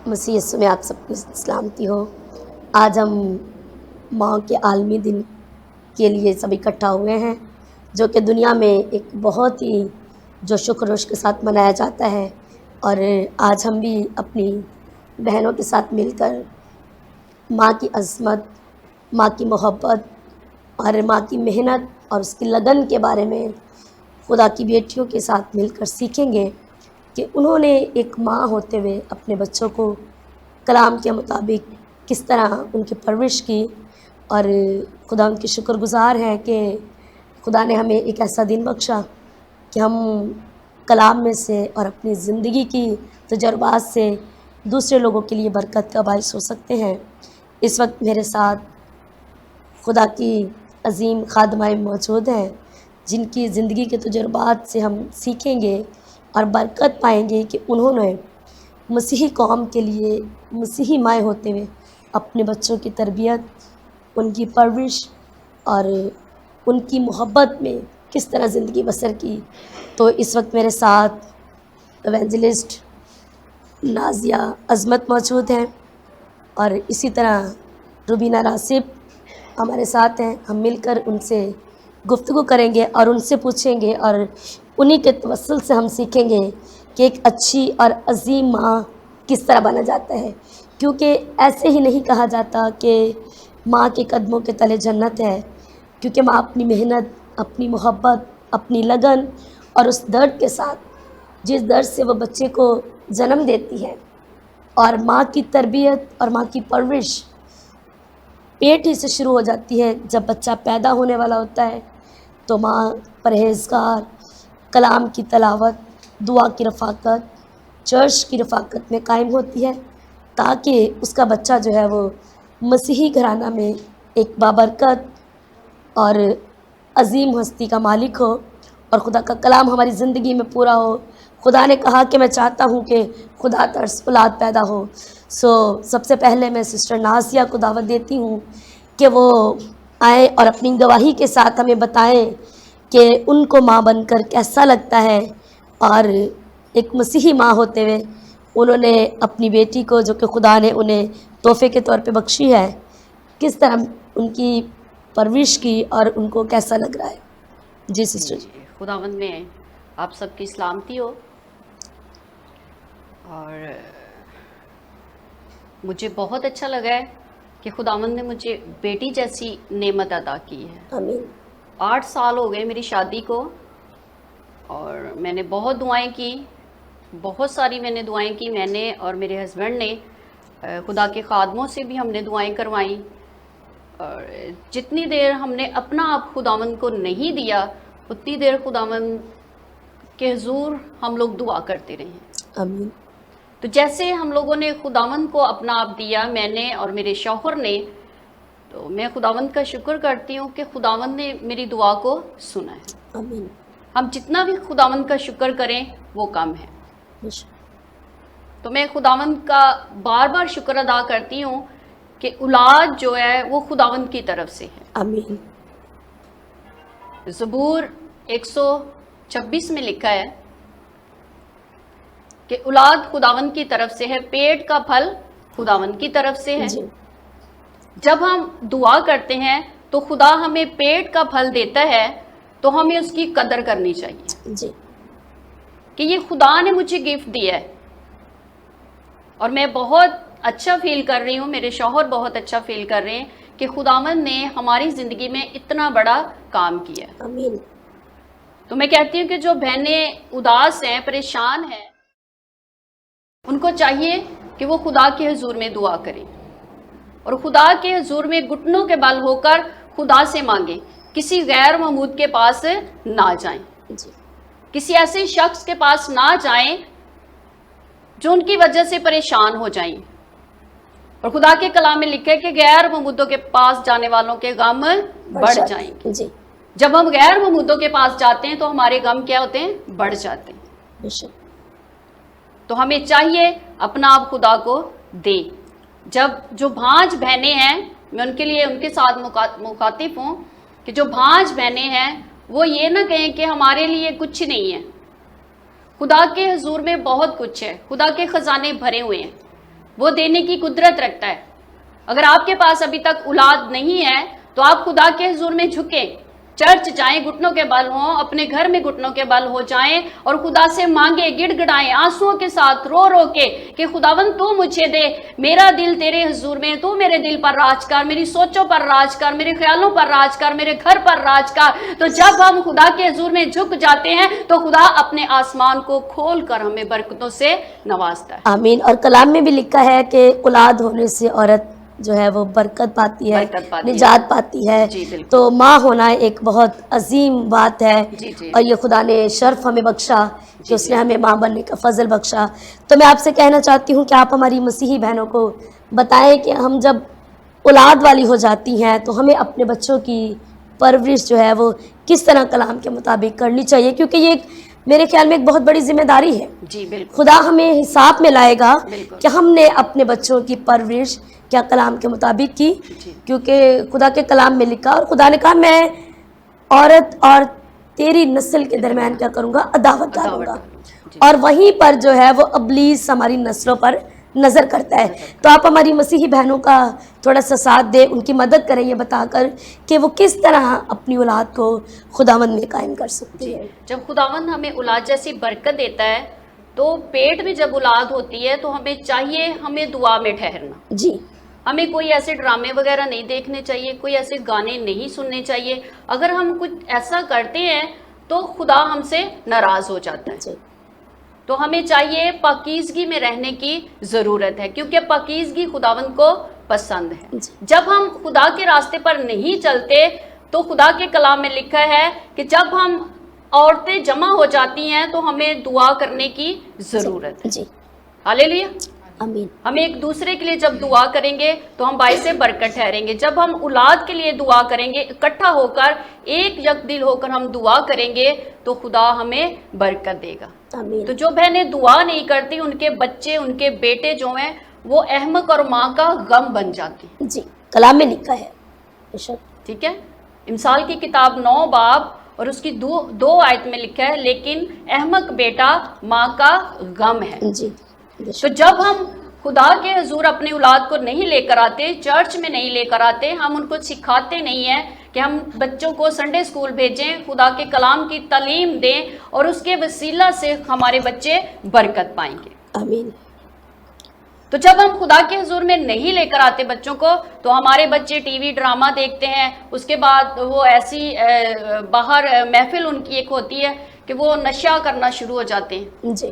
مسیح یسوع میں آپ سب کو سلامتی ہو۔ آج ہم ماں کے عالمی دن کے لیے سب اکٹھا ہوئے ہیں، جو کہ دنیا میں ایک بہت ہی جوش و خروش کے ساتھ منایا جاتا ہے، اور آج ہم بھی اپنی بہنوں کے ساتھ مل کر ماں کی عظمت، ماں کی محبت اور ماں کی محنت اور اس کی لگن کے بارے میں خدا کی بیٹیوں کے ساتھ مل کر سیکھیں گے کہ انہوں نے ایک ماں ہوتے ہوئے اپنے بچوں کو کلام کے مطابق کس طرح ان کی پرورش کی، اور خدا ان کی شکر گزار ہیں کہ خدا نے ہمیں ایک ایسا دن بخشا کہ ہم کلام میں سے اور اپنی زندگی کی تجربات سے دوسرے لوگوں کے لیے برکت کا باعث ہو سکتے ہیں۔ اس وقت میرے ساتھ خدا کی عظیم خادمائیں موجود ہیں، جن کی زندگی کے تجربات سے ہم سیکھیں گے اور برکت پائیں گے کہ انہوں نے مسیحی قوم کے لیے مسیحی مائیں ہوتے ہوئے اپنے بچوں کی تربیت، ان کی پرورش اور ان کی محبت میں کس طرح زندگی بسر کی۔ تو اس وقت میرے ساتھ ایونجلسٹ نازیہ عظمت موجود ہیں، اور اسی طرح روبینہ راسب ہمارے ساتھ ہیں۔ ہم مل کر ان سے گفتگو کریں گے اور ان سے پوچھیں گے، اور انہی کے توسل سے ہم سیکھیں گے کہ ایک اچھی اور عظیم ماں کس طرح بنا جاتا ہے، کیونکہ ایسے ہی نہیں کہا جاتا کہ ماں کے قدموں کے تلے جنت ہے، کیونکہ ماں اپنی محنت، اپنی محبت، اپنی لگن اور اس درد کے ساتھ جس درد سے وہ بچے کو جنم دیتی ہے، اور ماں کی تربیت اور ماں کی پرورش پیٹ ہی سے شروع ہو جاتی ہے۔ جب بچہ پیدا ہونے والا ہوتا ہے تو ماں پرہیزگار، کلام کی تلاوت، دعا کی رفاقت، چرچ کی رفاقت میں قائم ہوتی ہے، تاکہ اس کا بچہ جو ہے وہ مسیحی گھرانہ میں ایک بابرکت اور عظیم ہستی کا مالک ہو، اور خدا کا کلام ہماری زندگی میں پورا ہو۔ خدا نے کہا کہ میں چاہتا ہوں کہ خدا ترس اولاد پیدا ہو۔ سب سے پہلے میں سسٹر نازیہ کو دعوت دیتی ہوں کہ وہ آئیں اور اپنی گواہی کے ساتھ ہمیں بتائیں کہ ان کو ماں بن کر کیسا لگتا ہے، اور ایک مسیحی ماں ہوتے ہوئے انہوں نے اپنی بیٹی کو، جو کہ خدا نے انہیں تحفے کے طور پہ بخشی ہے، کس طرح ان کی پرورش کی اور ان کو کیسا لگ رہا ہے۔ جی سسٹر جی۔ خداوند میں آپ سب کی سلامتی ہو، اور مجھے بہت اچھا لگا ہے کہ خداوند نے مجھے بیٹی جیسی نعمت عطا کی ہے۔ آمین۔ 8 سال ہو گئے میری شادی کو، اور میں نے بہت دعائیں کی، بہت ساری میں نے دعائیں کی، میں نے اور میرے ہسبینڈ نے، خدا کے خادموں سے بھی ہم نے دعائیں کروائیں، اور جتنی دیر ہم نے اپنا آپ خداوند کو نہیں دیا، اتنی دیر خداوند کے حضور ہم لوگ دعا کرتے رہے ہیں۔ آمین۔ تو جیسے ہم لوگوں نے خداوند کو اپنا آپ دیا، میں نے اور میرے شوہر نے، تو میں خداوند کا شکر کرتی ہوں کہ خداوند نے میری دعا کو سنا ہے۔ آمین۔ ہم جتنا بھی خداوند کا شکر کریں وہ کم ہے۔ تو میں خداوند کا بار بار شکر ادا کرتی ہوں کہ اولاد جو ہے وہ خداوند کی طرف سے ہے۔ آمین۔ زبور 126 میں لکھا ہے کہ اولاد خداوند کی طرف سے ہے، پیٹ کا پھل خداوند کی طرف سے ہے۔ جی۔ جب ہم دعا کرتے ہیں تو خدا ہمیں پیٹ کا پھل دیتا ہے، تو ہمیں اس کی قدر کرنی چاہیے جی۔ کہ یہ خدا نے مجھے گفٹ دیا ہے، اور میں بہت اچھا فیل کر رہی ہوں، میرے شوہر بہت اچھا فیل کر رہے ہیں کہ خداوند نے ہماری زندگی میں اتنا بڑا کام کیا ہے۔ آمین۔ تو میں کہتی ہوں کہ جو بہنیں اداس ہیں، پریشان ہیں، ان کو چاہیے کہ وہ خدا کے حضور میں دعا کریں، اور خدا کے حضور میں گھٹنوں کے بل ہو کر خدا سے مانگیں، کسی غیر معبود کے پاس نہ جائیں، جی۔ کسی ایسے شخص کے پاس نہ جائیں جو ان کی وجہ سے پریشان ہو جائیں۔ اور خدا کے کلام میں لکھا ہے کہ غیر معبودوں کے پاس جانے والوں کے غم بڑھ جائیں گے۔ جی۔ جب ہم غیر معبودوں کے پاس جاتے ہیں تو ہمارے غم کیا ہوتے ہیں؟ بڑھ جاتے ہیں۔ بے شک۔ تو ہمیں چاہیے اپنا آپ خدا کو دے۔ جب جو بھانج بہنیں ہیں، میں ان کے لیے ان کے ساتھ مخاطب ہوں کہ جو بھانج بہنیں ہیں وہ یہ نہ کہیں کہ ہمارے لیے کچھ نہیں ہے۔ خدا کے حضور میں بہت کچھ ہے، خدا کے خزانے بھرے ہوئے ہیں، وہ دینے کی قدرت رکھتا ہے. اگر آپ کے پاس ابھی تک اولاد نہیں ہے تو آپ خدا کے حضور میں جھکیں, چرچ جائیں, گھٹنوں کے بل ہوں, اپنے گھر میں گھٹنوں کے بل ہو جائیں اور خدا سے مانگیں, گڑ گڑائیں آنسوؤں کے ساتھ, رو رو کے کہ خداوند تو مجھے دے, میرا دل تیرے حضور میں, تو میرے دل پر راج کر, میری سوچوں پر راج کر, میرے خیالوں پر راج کر, میرے گھر پر راج کر. تو جب ہم خدا کے حضور میں جھک جاتے ہیں تو خدا اپنے آسمان کو کھول کر ہمیں برکتوں سے نوازتا ہے. آمین. اور کلام میں بھی لکھا ہے کہ اولاد ہونے سے عورت جو ہے وہ برکت پاتی ہے, نجات پاتی ہے. تو ماں ہونا ایک بہت عظیم بات ہے, اور یہ خدا نے شرف ہمیں بخشا کہ اس نے ہمیں ماں بننے کا فضل بخشا. تو میں آپ سے کہنا چاہتی ہوں کہ آپ ہماری مسیحی بہنوں کو بتائیں کہ ہم جب اولاد والی ہو جاتی ہیں تو ہمیں اپنے بچوں کی پرورش جو ہے وہ کس طرح کلام کے مطابق کرنی چاہیے, کیونکہ یہ میرے خیال میں ایک بہت بڑی ذمہ داری ہے. جی بالکل. خدا ہمیں حساب میں لائے گا کہ ہم نے اپنے بچوں کی پرورش کیا کلام کے مطابق کی, کیونکہ خدا کے کلام میں لکھا, اور خدا نے کہا میں عورت اور تیری نسل کے درمیان کیا کروں گا, عداوت ڈالوں گا. اور وہیں پر جو ہے وہ ابلیس ہماری نسلوں پر نظر کرتا ہے. تو آپ ہماری مسیحی بہنوں کا تھوڑا سا ساتھ دیں, ان کی مدد کریں یہ بتا کر کہ وہ کس طرح اپنی اولاد کو خداوند میں قائم کر سکتی ہے. جب خداوند ہمیں اولاد جیسی برکت دیتا ہے تو پیٹ میں جب اولاد ہوتی ہے تو ہمیں چاہیے ہمیں دعا میں ٹھہرنا. جی. ہمیں کوئی ایسے ڈرامے وغیرہ نہیں دیکھنے چاہیے, کوئی ایسے گانے نہیں سننے چاہیے. اگر ہم کچھ ایسا کرتے ہیں تو خدا ہم سے ناراض ہو جاتا ہے. جی. تو ہمیں چاہیے پاکیزگی میں رہنے کی ضرورت ہے, کیونکہ پاکیزگی خداوند کو پسند ہے. جب ہم خدا کے راستے پر نہیں چلتے تو خدا کے کلام میں لکھا ہے کہ جب ہم عورتیں جمع ہو جاتی ہیں تو ہمیں دعا کرنے کی ضرورت ہے. جی. ہاللیلویا. آمین. ہم ایک دوسرے کے لیے جب دعا کریں گے تو ہم باعث برکت ٹھہریں گے. جب ہم اولاد کے لیے دعا کریں گے, اکٹھا ہو کر ایک یک دل ہو کر ہم دعا کریں گے تو خدا ہمیں برکت دے گا. آمین. تو جو بہنیں دعا نہیں کرتی ان کے بچے, ان کے بیٹے جو ہیں وہ احمق اور ماں کا غم بن جاتے ہیں. جی کلام میں لکھا ہے. ٹھیک ہے. امثال کی کتاب 9 باب اور اس کی 2 آیت میں لکھا ہے لیکن احمق بیٹا ماں کا غم ہے. جی. تو جب ہم خدا کے حضور اپنی اولاد کو نہیں لے کر آتے, چرچ میں نہیں لے کر آتے, ہم ان کو سکھاتے نہیں ہیں کہ ہم بچوں کو سنڈے اسکول بھیجیں, خدا کے کلام کی تعلیم دیں اور اس کے وسیلہ سے ہمارے بچے برکت پائیں گے. آمین. تو جب ہم خدا کے حضور میں نہیں لے کر آتے بچوں کو تو ہمارے بچے ٹی وی ڈرامہ دیکھتے ہیں, اس کے بعد وہ ایسی باہر محفل ان کی ایک ہوتی ہے کہ وہ نشہ کرنا شروع ہو جاتے ہیں. جی.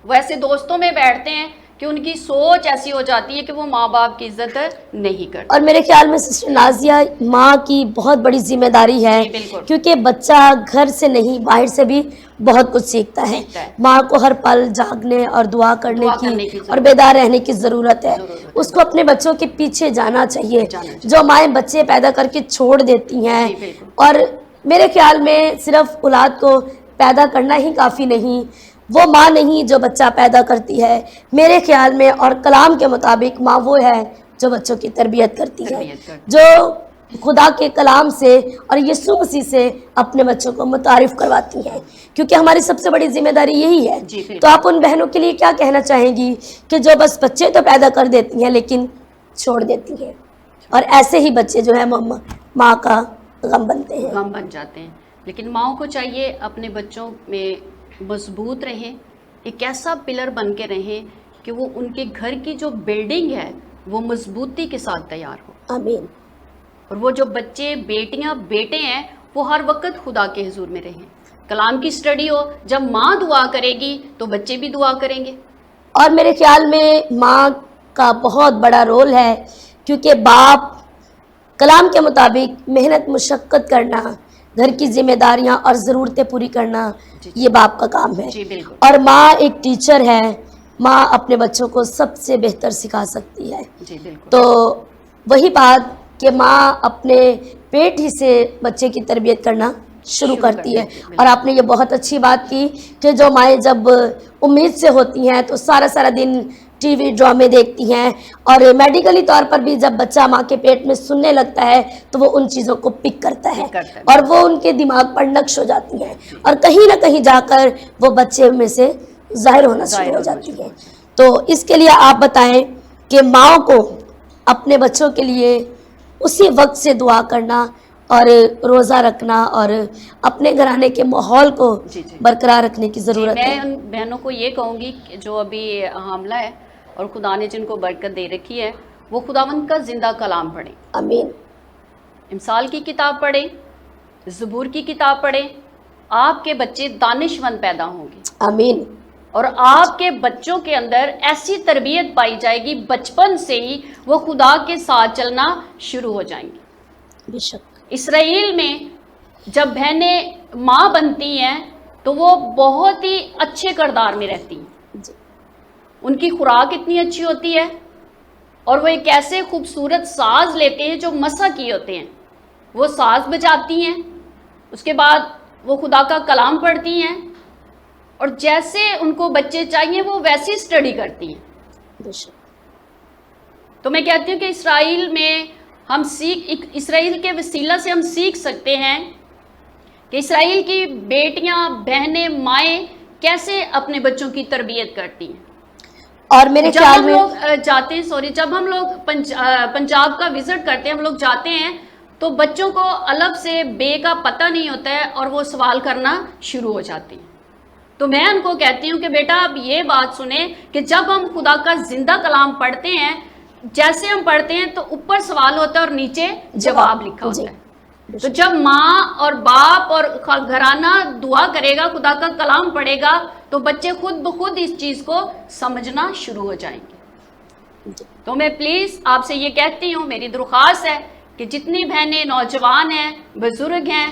وہ ایسے دوستوں میں بیٹھتے ہیں کہ ان کی سوچ ایسی ہو جاتی ہے کہ وہ ماں باپ کی عزت نہیں کرتے. اور میرے خیال میں سسٹر نازیہ ماں کی بہت بڑی ذمہ داری ہے, کیونکہ بچہ گھر سے نہیں باہر سے بھی بہت کچھ سیکھتا ہے. ماں کو ہر پل جاگنے اور دعا کرنے کی اور بیدار رہنے کی ضرورت ہے. اس کو اپنے بچوں کے پیچھے جانا چاہیے. جو مائیں بچے پیدا کر کے چھوڑ دیتی ہیں, اور میرے خیال میں صرف اولاد کو پیدا کرنا ہی کافی نہیں, وہ ماں نہیں جو بچہ پیدا کرتی ہے. میرے خیال میں اور کلام کے مطابق ماں وہ ہے جو بچوں کی تربیت کرتی ہے, جو خدا کے کلام سے اور یسوع مسیح سے اپنے بچوں کو متعارف کرواتی ہیں, کیونکہ ہماری سب سے بڑی ذمہ داری یہی ہے. تو آپ ان بہنوں کے لیے کیا کہنا چاہیں گی کہ جو بس بچے تو پیدا کر دیتی ہیں لیکن چھوڑ دیتی ہیں, اور ایسے ہی بچے جو ہے ماں کا غم بنتے ہیں, غم بن جاتے ہیں. لیکن ماؤں کو چاہیے اپنے بچوں میں مضبوط رہیں, ایک ایسا پلر بن کے رہیں کہ وہ ان کے گھر کی جو بلڈنگ ہے وہ مضبوطی کے ساتھ تیار ہو. آمین. اور وہ جو بچے بیٹیاں بیٹے ہیں وہ ہر وقت خدا کے حضور میں رہیں, کلام کی سٹڈی ہو. جب ماں دعا کرے گی تو بچے بھی دعا کریں گے. اور میرے خیال میں ماں کا بہت بڑا رول ہے, کیونکہ باپ کلام کے مطابق محنت مشقت کرنا, گھر کی ذمہ داریاں اور ضرورتیں پوری کرنا, یہ باپ کا کام ہے. اور ماں ایک ٹیچر ہے, ماں اپنے بچوں کو سب سے بہتر سکھا سکتی ہے. تو وہی بات کہ ماں اپنے پیٹ ہی سے بچے کی تربیت کرنا شروع کرتی ہے. اور آپ نے یہ بہت اچھی بات کی کہ جو مائیں جب امید سے ہوتی ہیں تو سارا دن ٹی وی ڈرامے دیکھتی ہیں, اور میڈیکلی طور پر بھی جب بچہ ماں کے پیٹ میں سننے لگتا ہے تو وہ ان چیزوں کو پک کرتا ہے اور وہ ان کے دماغ پر نقش ہو جاتی ہیں, اور کہیں نہ کہیں جا کر وہ بچے میں سے ظاہر ہونا شروع ہو جاتی ہے. تو اس کے لیے آپ بتائیں کہ ماؤں کو اپنے بچوں کے لیے اسی وقت سے دعا کرنا اور روزہ رکھنا اور اپنے گھرانے کے ماحول کو جی جی برقرار رکھنے کی جی، ضرورت میں ہے. ان بہنوں کو یہ کہوں گی کہ جو ابھی حاملہ ہے اور خدا نے جن کو برکت دے رکھی ہے، وہ خداوند کا زندہ کلام پڑھیں، آمین. امثال کی کتاب پڑھیں، زبور کی کتاب پڑھیں. آپ کے بچے دانشمند پیدا ہوں گے آمین. اور آپ کے بچوں کے اندر ایسی تربیت پائی جائے گی، بچپن سے ہی وہ خدا کے ساتھ چلنا شروع ہو جائیں گے. بے شک. اسرائیل میں جب بہنیں ماں بنتی ہیں تو وہ بہت ہی اچھے کردار میں رہتی ہیں. جی. ان کی خوراک اتنی اچھی ہوتی ہے اور وہ ایک ایسے خوبصورت ساز لیتے ہیں جو مسح کیے ہوتے ہیں، وہ ساز بجاتی ہیں. اس کے بعد وہ خدا کا کلام پڑھتی ہیں اور جیسے ان کو بچے چاہیے وہ ویسے اسٹڈی کرتی ہیں. بے شک. تو میں کہتی ہوں کہ اسرائیل میں ہم اسرائیل کے وسیلہ سے ہم سیکھ سکتے ہیں کہ اسرائیل کی بیٹیاں، بہنیں، مائیں کیسے اپنے بچوں کی تربیت کرتی ہیں. اور میرے جب خیال ہم میں لوگ جاتے ہیں جب ہم لوگ پنجاب کا وزٹ کرتے ہیں، ہم لوگ جاتے ہیں تو بچوں کو الگ سے بے کا پتہ نہیں ہوتا ہے اور وہ سوال کرنا شروع ہو جاتی ہیں. تو میں ان کو کہتی ہوں کہ بیٹا آپ یہ بات سنیں کہ جب ہم خدا کا زندہ کلام پڑھتے ہیں، جیسے ہم پڑھتے ہیں تو اوپر سوال ہوتا ہے اور نیچے جواب لکھا جی. ہوتا ہے. تو جب ماں اور باپ اور گھرانہ دعا کرے گا، خدا کا کلام پڑھے گا، تو بچے خود بخود اس چیز کو سمجھنا شروع ہو جائیں گے. تو میں پلیز آپ سے یہ کہتی ہوں، میری درخواست ہے کہ جتنی بہنیں نوجوان ہیں، بزرگ ہیں،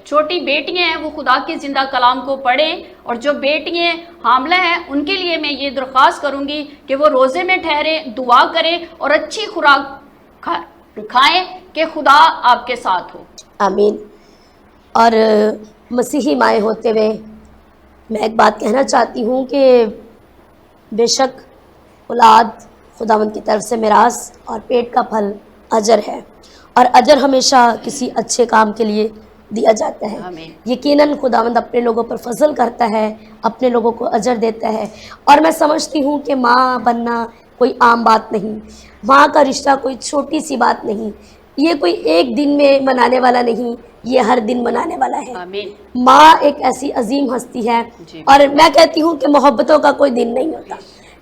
چھوٹی بیٹیاں ہیں، وہ خدا کے زندہ کلام کو پڑھیں. اور جو بیٹیاں حاملہ ہیں ان کے لیے میں یہ درخواست کروں گی کہ وہ روزے میں ٹھہریں، دعا کریں اور اچھی خوراک کھائیں کہ خدا آپ کے ساتھ ہو. آمین. اور مسیحی مائیں ہوتے ہوئے میں ایک بات کہنا چاہتی ہوں کہ بے شک اولاد خداوند کی طرف سے میراث اور پیٹ کا پھل اجر ہے، اور اجر ہمیشہ کسی اچھے کام کے لیے دیا جاتا ہے. آمین. یقیناً خداوند اپنے لوگوں پر فضل کرتا ہے، اپنے لوگوں کو اجر دیتا ہے. اور میں سمجھتی ہوں کہ ماں بننا کوئی عام بات نہیں، ماں کا رشتہ کوئی چھوٹی سی بات نہیں، یہ کوئی ایک دن میں منانے والا نہیں، یہ ہر دن منانے والا ہے. آمین. ماں ایک ایسی عظیم ہستی ہے. جی. اور میں کہتی ہوں کہ محبتوں کا کوئی دن نہیں ہوتا.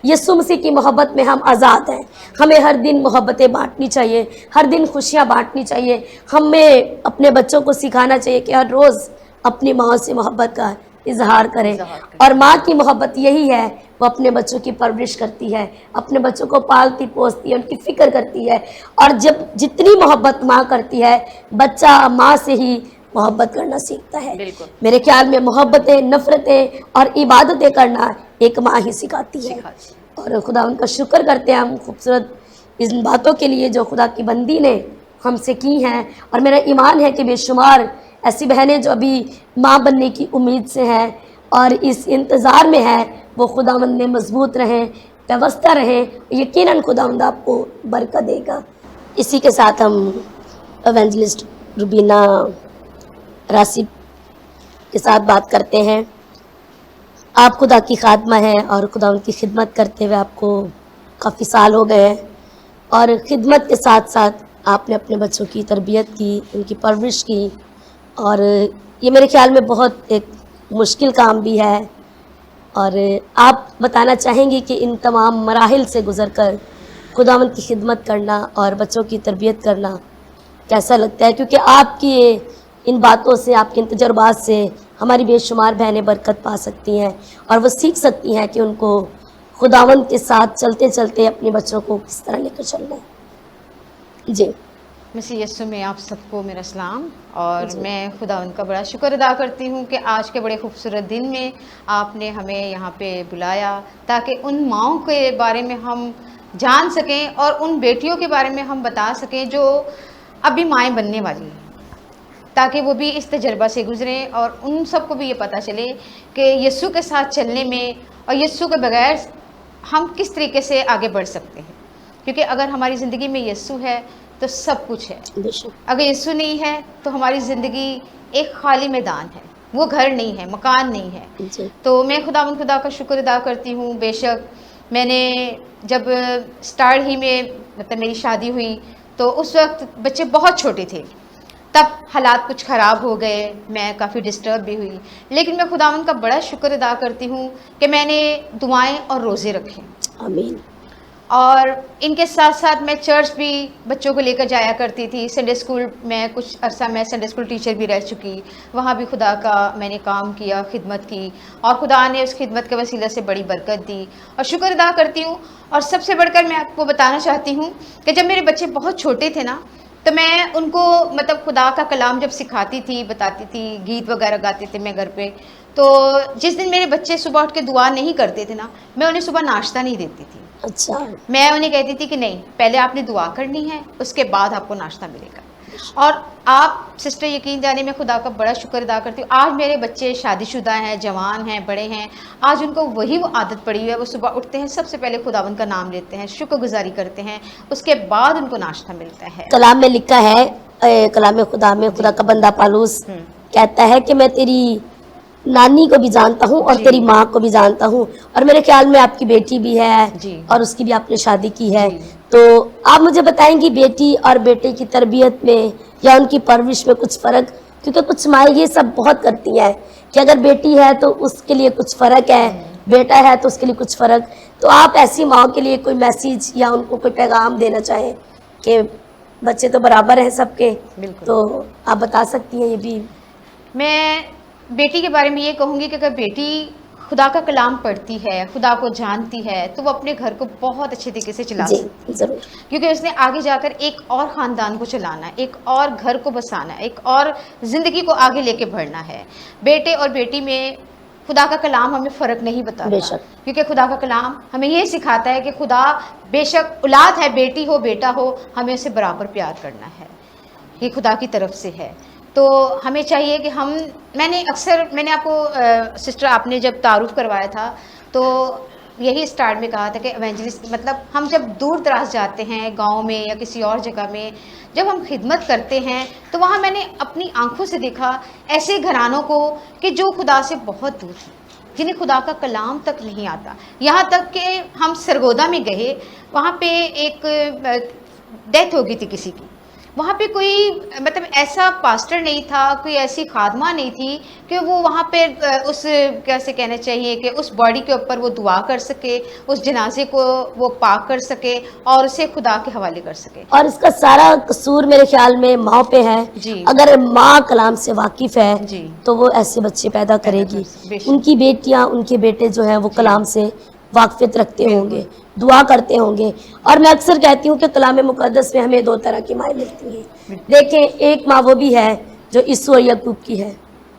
یسوع مسیح کی محبت میں ہم آزاد ہیں. ہمیں ہر دن محبتیں بانٹنی چاہیے، ہر دن خوشیاں بانٹنی چاہیے. ہمیں اپنے بچوں کو سکھانا چاہیے کہ ہر روز اپنی ماں سے محبت کا اظہار کریں. اور ماں کی محبت یہی ہے، وہ اپنے بچوں کی پرورش کرتی ہے، اپنے بچوں کو پالتی پوستی ہے، ان کی فکر کرتی ہے. اور جتنی محبت ماں کرتی ہے، بچہ ماں سے ہی محبت کرنا سیکھتا ہے. بالکل. میرے خیال میں محبتیں، نفرتیں اور عبادتیں کرنا ایک ماں ہی سکھاتی ہے. اور خدا ان کا شکر کرتے ہیں ہم خوبصورت ان باتوں کے لیے جو خدا کی بندی نے ہم سے کی ہیں. اور میرا ایمان ہے کہ بے شمار ایسی بہنیں جو ابھی ماں بننے کی امید سے ہیں اور اس انتظار میں ہیں، وہ خداوند میں مضبوط رہیں، وابستہ رہیں. یقیناً خداوند آپ کو برکت دے گا. اسی کے ساتھ ہم ایونجلسٹ روبینہ راسب کے ساتھ بات کرتے ہیں. آپ خدا کی خادمہ ہیں اور خدا ان کی خدمت کرتے ہوئے آپ کو کافی سال ہو گئے ہیں، اور خدمت کے ساتھ ساتھ آپ نے اپنے بچوں کی تربیت کی، ان کی پرورش کی. اور یہ میرے خیال میں بہت ایک مشکل کام بھی ہے. اور آپ بتانا چاہیں گی کہ ان تمام مراحل سے گزر کر خداوند کی خدمت کرنا اور بچوں کی تربیت کرنا کیسا لگتا ہے؟ کیونکہ آپ کی ان باتوں سے، آپ کے ان تجربات سے ہماری بے شمار بہنیں برکت پا سکتی ہیں اور وہ سیکھ سکتی ہیں کہ ان کو خداوند کے ساتھ چلتے چلتے اپنے بچوں کو کس طرح لے کر چلنا ہے. جی. مسیح یسوع میں آپ سب کو میرا سلام. اور جی. میں خدا ان کا بڑا شکر ادا کرتی ہوں کہ آج کے بڑے خوبصورت دن میں آپ نے ہمیں یہاں پہ بلایا تاکہ ان ماؤں کے بارے میں ہم جان سکیں اور ان بیٹیوں کے بارے میں ہم بتا سکیں جو ابھی مائیں بننے والی ہیں، تاکہ وہ بھی اس تجربہ سے گزریں اور ان سب کو بھی یہ پتہ چلے کہ یسوع کے ساتھ چلنے میں اور یسوع کے بغیر ہم کس طریقے سے آگے بڑھ سکتے ہیں. کیونکہ اگر ہماری زندگی میں یسوع ہے تو سب کچھ ہے. اگر یسوع نہیں ہے تو ہماری زندگی ایک خالی میدان ہے، وہ گھر نہیں ہے، مکان نہیں ہے. جی. تو میں خدا کا شکر ادا کرتی ہوں. بے شک میں نے جب سٹارٹ ہی میں مطلب میری شادی ہوئی تو اس وقت بچے بہت چھوٹے تھے، تب حالات کچھ خراب ہو گئے، میں کافی ڈسٹرب بھی ہوئی، لیکن میں خداوند کا بڑا شکر ادا کرتی ہوں کہ میں نے دعائیں اور روزے رکھے، آمین. اور ان کے ساتھ ساتھ میں چرچ بھی بچوں کو لے کر جایا کرتی تھی. سنڈے اسکول میں کچھ عرصہ میں سنڈے اسکول ٹیچر بھی رہ چکی، وہاں بھی خدا کا میں نے کام کیا، خدمت کی، اور خدا نے اس خدمت کے وسیلہ سے بڑی برکت دی اور شکر ادا کرتی ہوں. اور سب سے بڑھ کر میں آپ کو بتانا چاہتی ہوں کہ جب میرے بچے بہت چھوٹے تھے نا، تو میں ان کو مطلب خدا کا کلام جب سکھاتی تھی، بتاتی تھی، گیت وغیرہ گاتے تھے میں گھر پہ، تو جس دن میرے بچے صبح اٹھ کے دعا نہیں کرتے تھے نا، میں انہیں صبح ناشتہ نہیں دیتی تھی. اچھا. میں انہیں کہتی تھی کہ نہیں، پہلے آپ نے دعا کرنی ہے، اس کے بعد آپ کو ناشتہ ملے گا. اور آپ سسٹر یقین جانے میں خدا کا بڑا شکر ادا کرتی ہوں، آج میرے بچے شادی شدہ ہیں، جوان ہیں، بڑے ہیں، آج ان کو وہی وہ عادت پڑی ہوئی ہے، وہ صبح اٹھتے ہیں سب سے پہلے خداوند کا نام لیتے ہیں، شکر گزاری کرتے ہیں، اس کے بعد ان کو ناشتہ ملتا ہے. کلام میں لکھا ہے، کلام خدا میں خدا کا بندہ پالوس کہتا ہے کہ میں تیری نانی کو بھی جانتا ہوں اور جی. تیری ماں کو بھی جانتا ہوں، اور میرے خیال میں آپ کی بیٹی بھی ہے جی. اور اس کی بھی آپ نے شادی کی ہے. جی. تو آپ مجھے بتائیں گی بیٹی اور بیٹے کی تربیت میں یا ان کی پرورش میں کچھ فرق، کیونکہ کچھ مائیں یہ سب بہت کرتی ہیں کہ اگر بیٹی ہے تو اس کے لیے کچھ فرق ہے، بیٹا ہے تو اس کے لیے کچھ فرق. تو آپ ایسی ماں کے لیے کوئی میسیج یا ان کو کوئی پیغام دینا چاہیں کہ بچے تو برابر ہیں سب کے، بالکل. تو آپ بتا سکتی ہیں یہ بھی. میں بیٹی کے بارے میں یہ کہوں گی کہ اگر بیٹی خدا کا کلام پڑھتی ہے، خدا کو جانتی ہے، تو وہ اپنے گھر کو بہت اچھے طریقے سے چلا جی سکتی ہے، ضرور. کیونکہ اس نے آگے جا کر ایک اور خاندان کو چلانا ہے، ایک اور گھر کو بسانا ہے، ایک اور زندگی کو آگے لے کے بڑھنا ہے. بیٹے اور بیٹی میں خدا کا کلام ہمیں فرق نہیں بے بتاتا، شک. کیونکہ خدا کا کلام ہمیں یہ سکھاتا ہے کہ خدا بے شک اولاد ہے، بیٹی ہو بیٹا ہو، ہمیں اسے برابر پیار کرنا ہے، یہ خدا کی طرف سے ہے. تو ہمیں چاہیے کہ میں نے آپ کو سسٹر آپ نے جب تعارف کروایا تھا تو یہی اسٹارٹ میں کہا تھا کہ ایونجلسٹ مطلب ہم جب دور دراز جاتے ہیں گاؤں میں یا کسی اور جگہ میں، جب ہم خدمت کرتے ہیں تو وہاں میں نے اپنی آنکھوں سے دیکھا ایسے گھرانوں کو کہ جو خدا سے بہت دور ہیں، جنہیں خدا کا کلام تک نہیں آتا. یہاں تک کہ ہم سرگودا میں گئے، وہاں پہ ایک ڈیتھ ہو گئی تھی کسی کی، وہاں پہ کوئی مطلب ایسا پاسٹر نہیں تھا، کوئی ایسی خادمہ نہیں تھی کہ وہ وہاں پہ اس کیسے کہنا چاہیے کہ اس باڈی کے اوپر وہ دعا کر سکے، اس جنازے کو وہ پاک کر سکے اور اسے خدا کے حوالے کر سکے. اور اس کا سارا قصور میرے خیال میں ماں پہ ہے. جی. اگر ماں کلام سے واقف ہے جی. تو وہ ایسے بچے پیدا کرے گی. بے شک. ان کی بیٹیاں ان کے بیٹے جو ہیں وہ جی. کلام سے واقفیت رکھتے ہوں بالکل. گے، دعا کرتے ہوں گے. اور میں اکثر کہتی ہوں کہ کلام مقدس میں ہمیں دو طرح کی مائیں ملتی ہیں. دیکھیں ایک ماں وہ بھی ہے جو یسوع اور یعقوب کی ہے،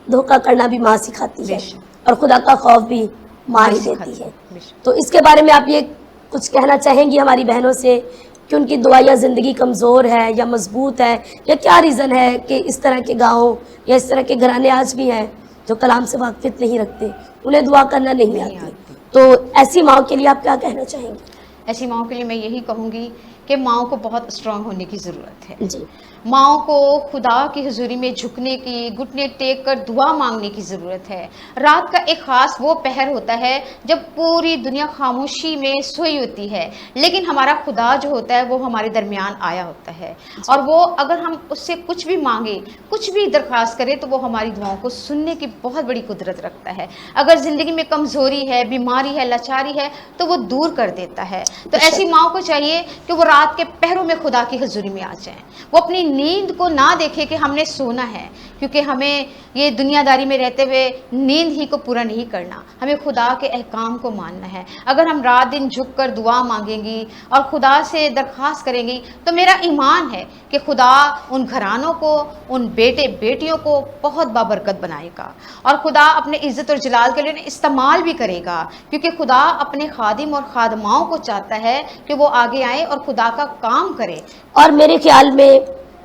دھوکہ کرنا بھی ماں سکھاتی بے ہے شک. اور خدا کا خوف بھی ماں ہی سکھاتی دیتی ہے. بے شک. تو اس کے بارے میں آپ یہ کچھ کہنا چاہیں گی ہماری بہنوں سے کہ ان کی دعا یا زندگی کمزور ہے یا مضبوط ہے، یا کیا ریزن ہے کہ اس طرح کے گاؤں یا اس طرح کے گھرانے آج بھی ہیں جو کلام سے واقفیت نہیں رکھتے، انہیں دعا کرنا نہیں آتی. تو ایسی ماں کے لیے آپ کیا کہنا چاہیں گے؟ ایسی ماؤں کے لیے میں یہی کہوں گی کہ ماؤں کو بہت اسٹرانگ ہونے کی ضرورت ہے. جی. ماؤں کو خدا کی حضوری میں جھکنے کی، گھٹنے ٹیک کر دعا مانگنے کی ضرورت ہے. رات کا ایک خاص وہ پہر ہوتا ہے جب پوری دنیا خاموشی میں سوئی ہوتی ہے، لیکن ہمارا خدا جو ہوتا ہے وہ ہمارے درمیان آیا ہوتا ہے، اور وہ اگر ہم اس سے کچھ بھی مانگیں، کچھ بھی درخواست کریں تو وہ ہماری دعاؤں کو سننے کی بہت بڑی قدرت رکھتا ہے. اگر زندگی میں کمزوری ہے، بیماری ہے، لاچاری ہے تو وہ دور کر دیتا ہے. تو ایسی ماؤں کو چاہیے کہ وہ رات کے پہروں میں خدا کی حضوری میں آ جائیں. وہ اپنی نیند کو نہ دیکھے کہ ہم نے سونا ہے، کیونکہ ہمیں یہ دنیا داری میں رہتے ہوئے نیند ہی کو پورا نہیں کرنا، ہمیں خدا کے احکام کو ماننا ہے. اگر ہم رات دن جھک کر دعا مانگیں گی اور خدا سے درخواست کریں گی تو میرا ایمان ہے کہ خدا ان گھرانوں کو، ان بیٹے بیٹیوں کو بہت بابرکت بنائے گا، اور خدا اپنے عزت اور جلال کے لیے استعمال بھی کرے گا، کیونکہ خدا اپنے خادم اور خادماؤں کو چاہتا ہے کہ وہ آگے آئیں اور خدا کا کام کرے. اور میرے خیال میں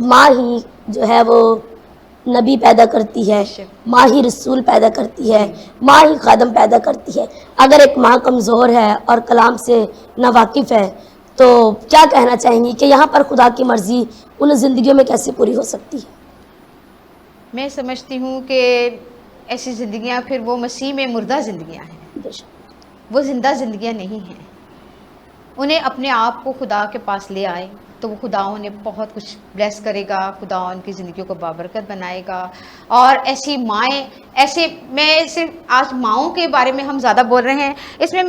ماں ہی جو ہے وہ نبی پیدا کرتی ہے، بے شک. ماں ہی رسول پیدا کرتی ہے، جی. ماں ہی خادم پیدا کرتی ہے. اگر ایک ماں کمزور ہے اور کلام سے نا واقف ہے تو کیا کہنا چاہیں گی کہ یہاں پر خدا کی مرضی ان زندگیوں میں کیسے پوری ہو سکتی ہے؟ میں سمجھتی ہوں کہ ایسی زندگیاں پھر وہ مسیح میں مردہ زندگیاں ہیں، بے شک. وہ زندہ زندگیاں نہیں ہیں. انہیں اپنے آپ کو خدا کے پاس لے آئیں تو وہ خدا انہیں بہت کچھ بلیس کرے گا، خدا ان کی زندگیوں کو بابرکت بنائے گا. اور ایسی مائیں، ایسے میں صرف آج ماؤں کے بارے میں ہم زیادہ بول رہے ہیں، اس میں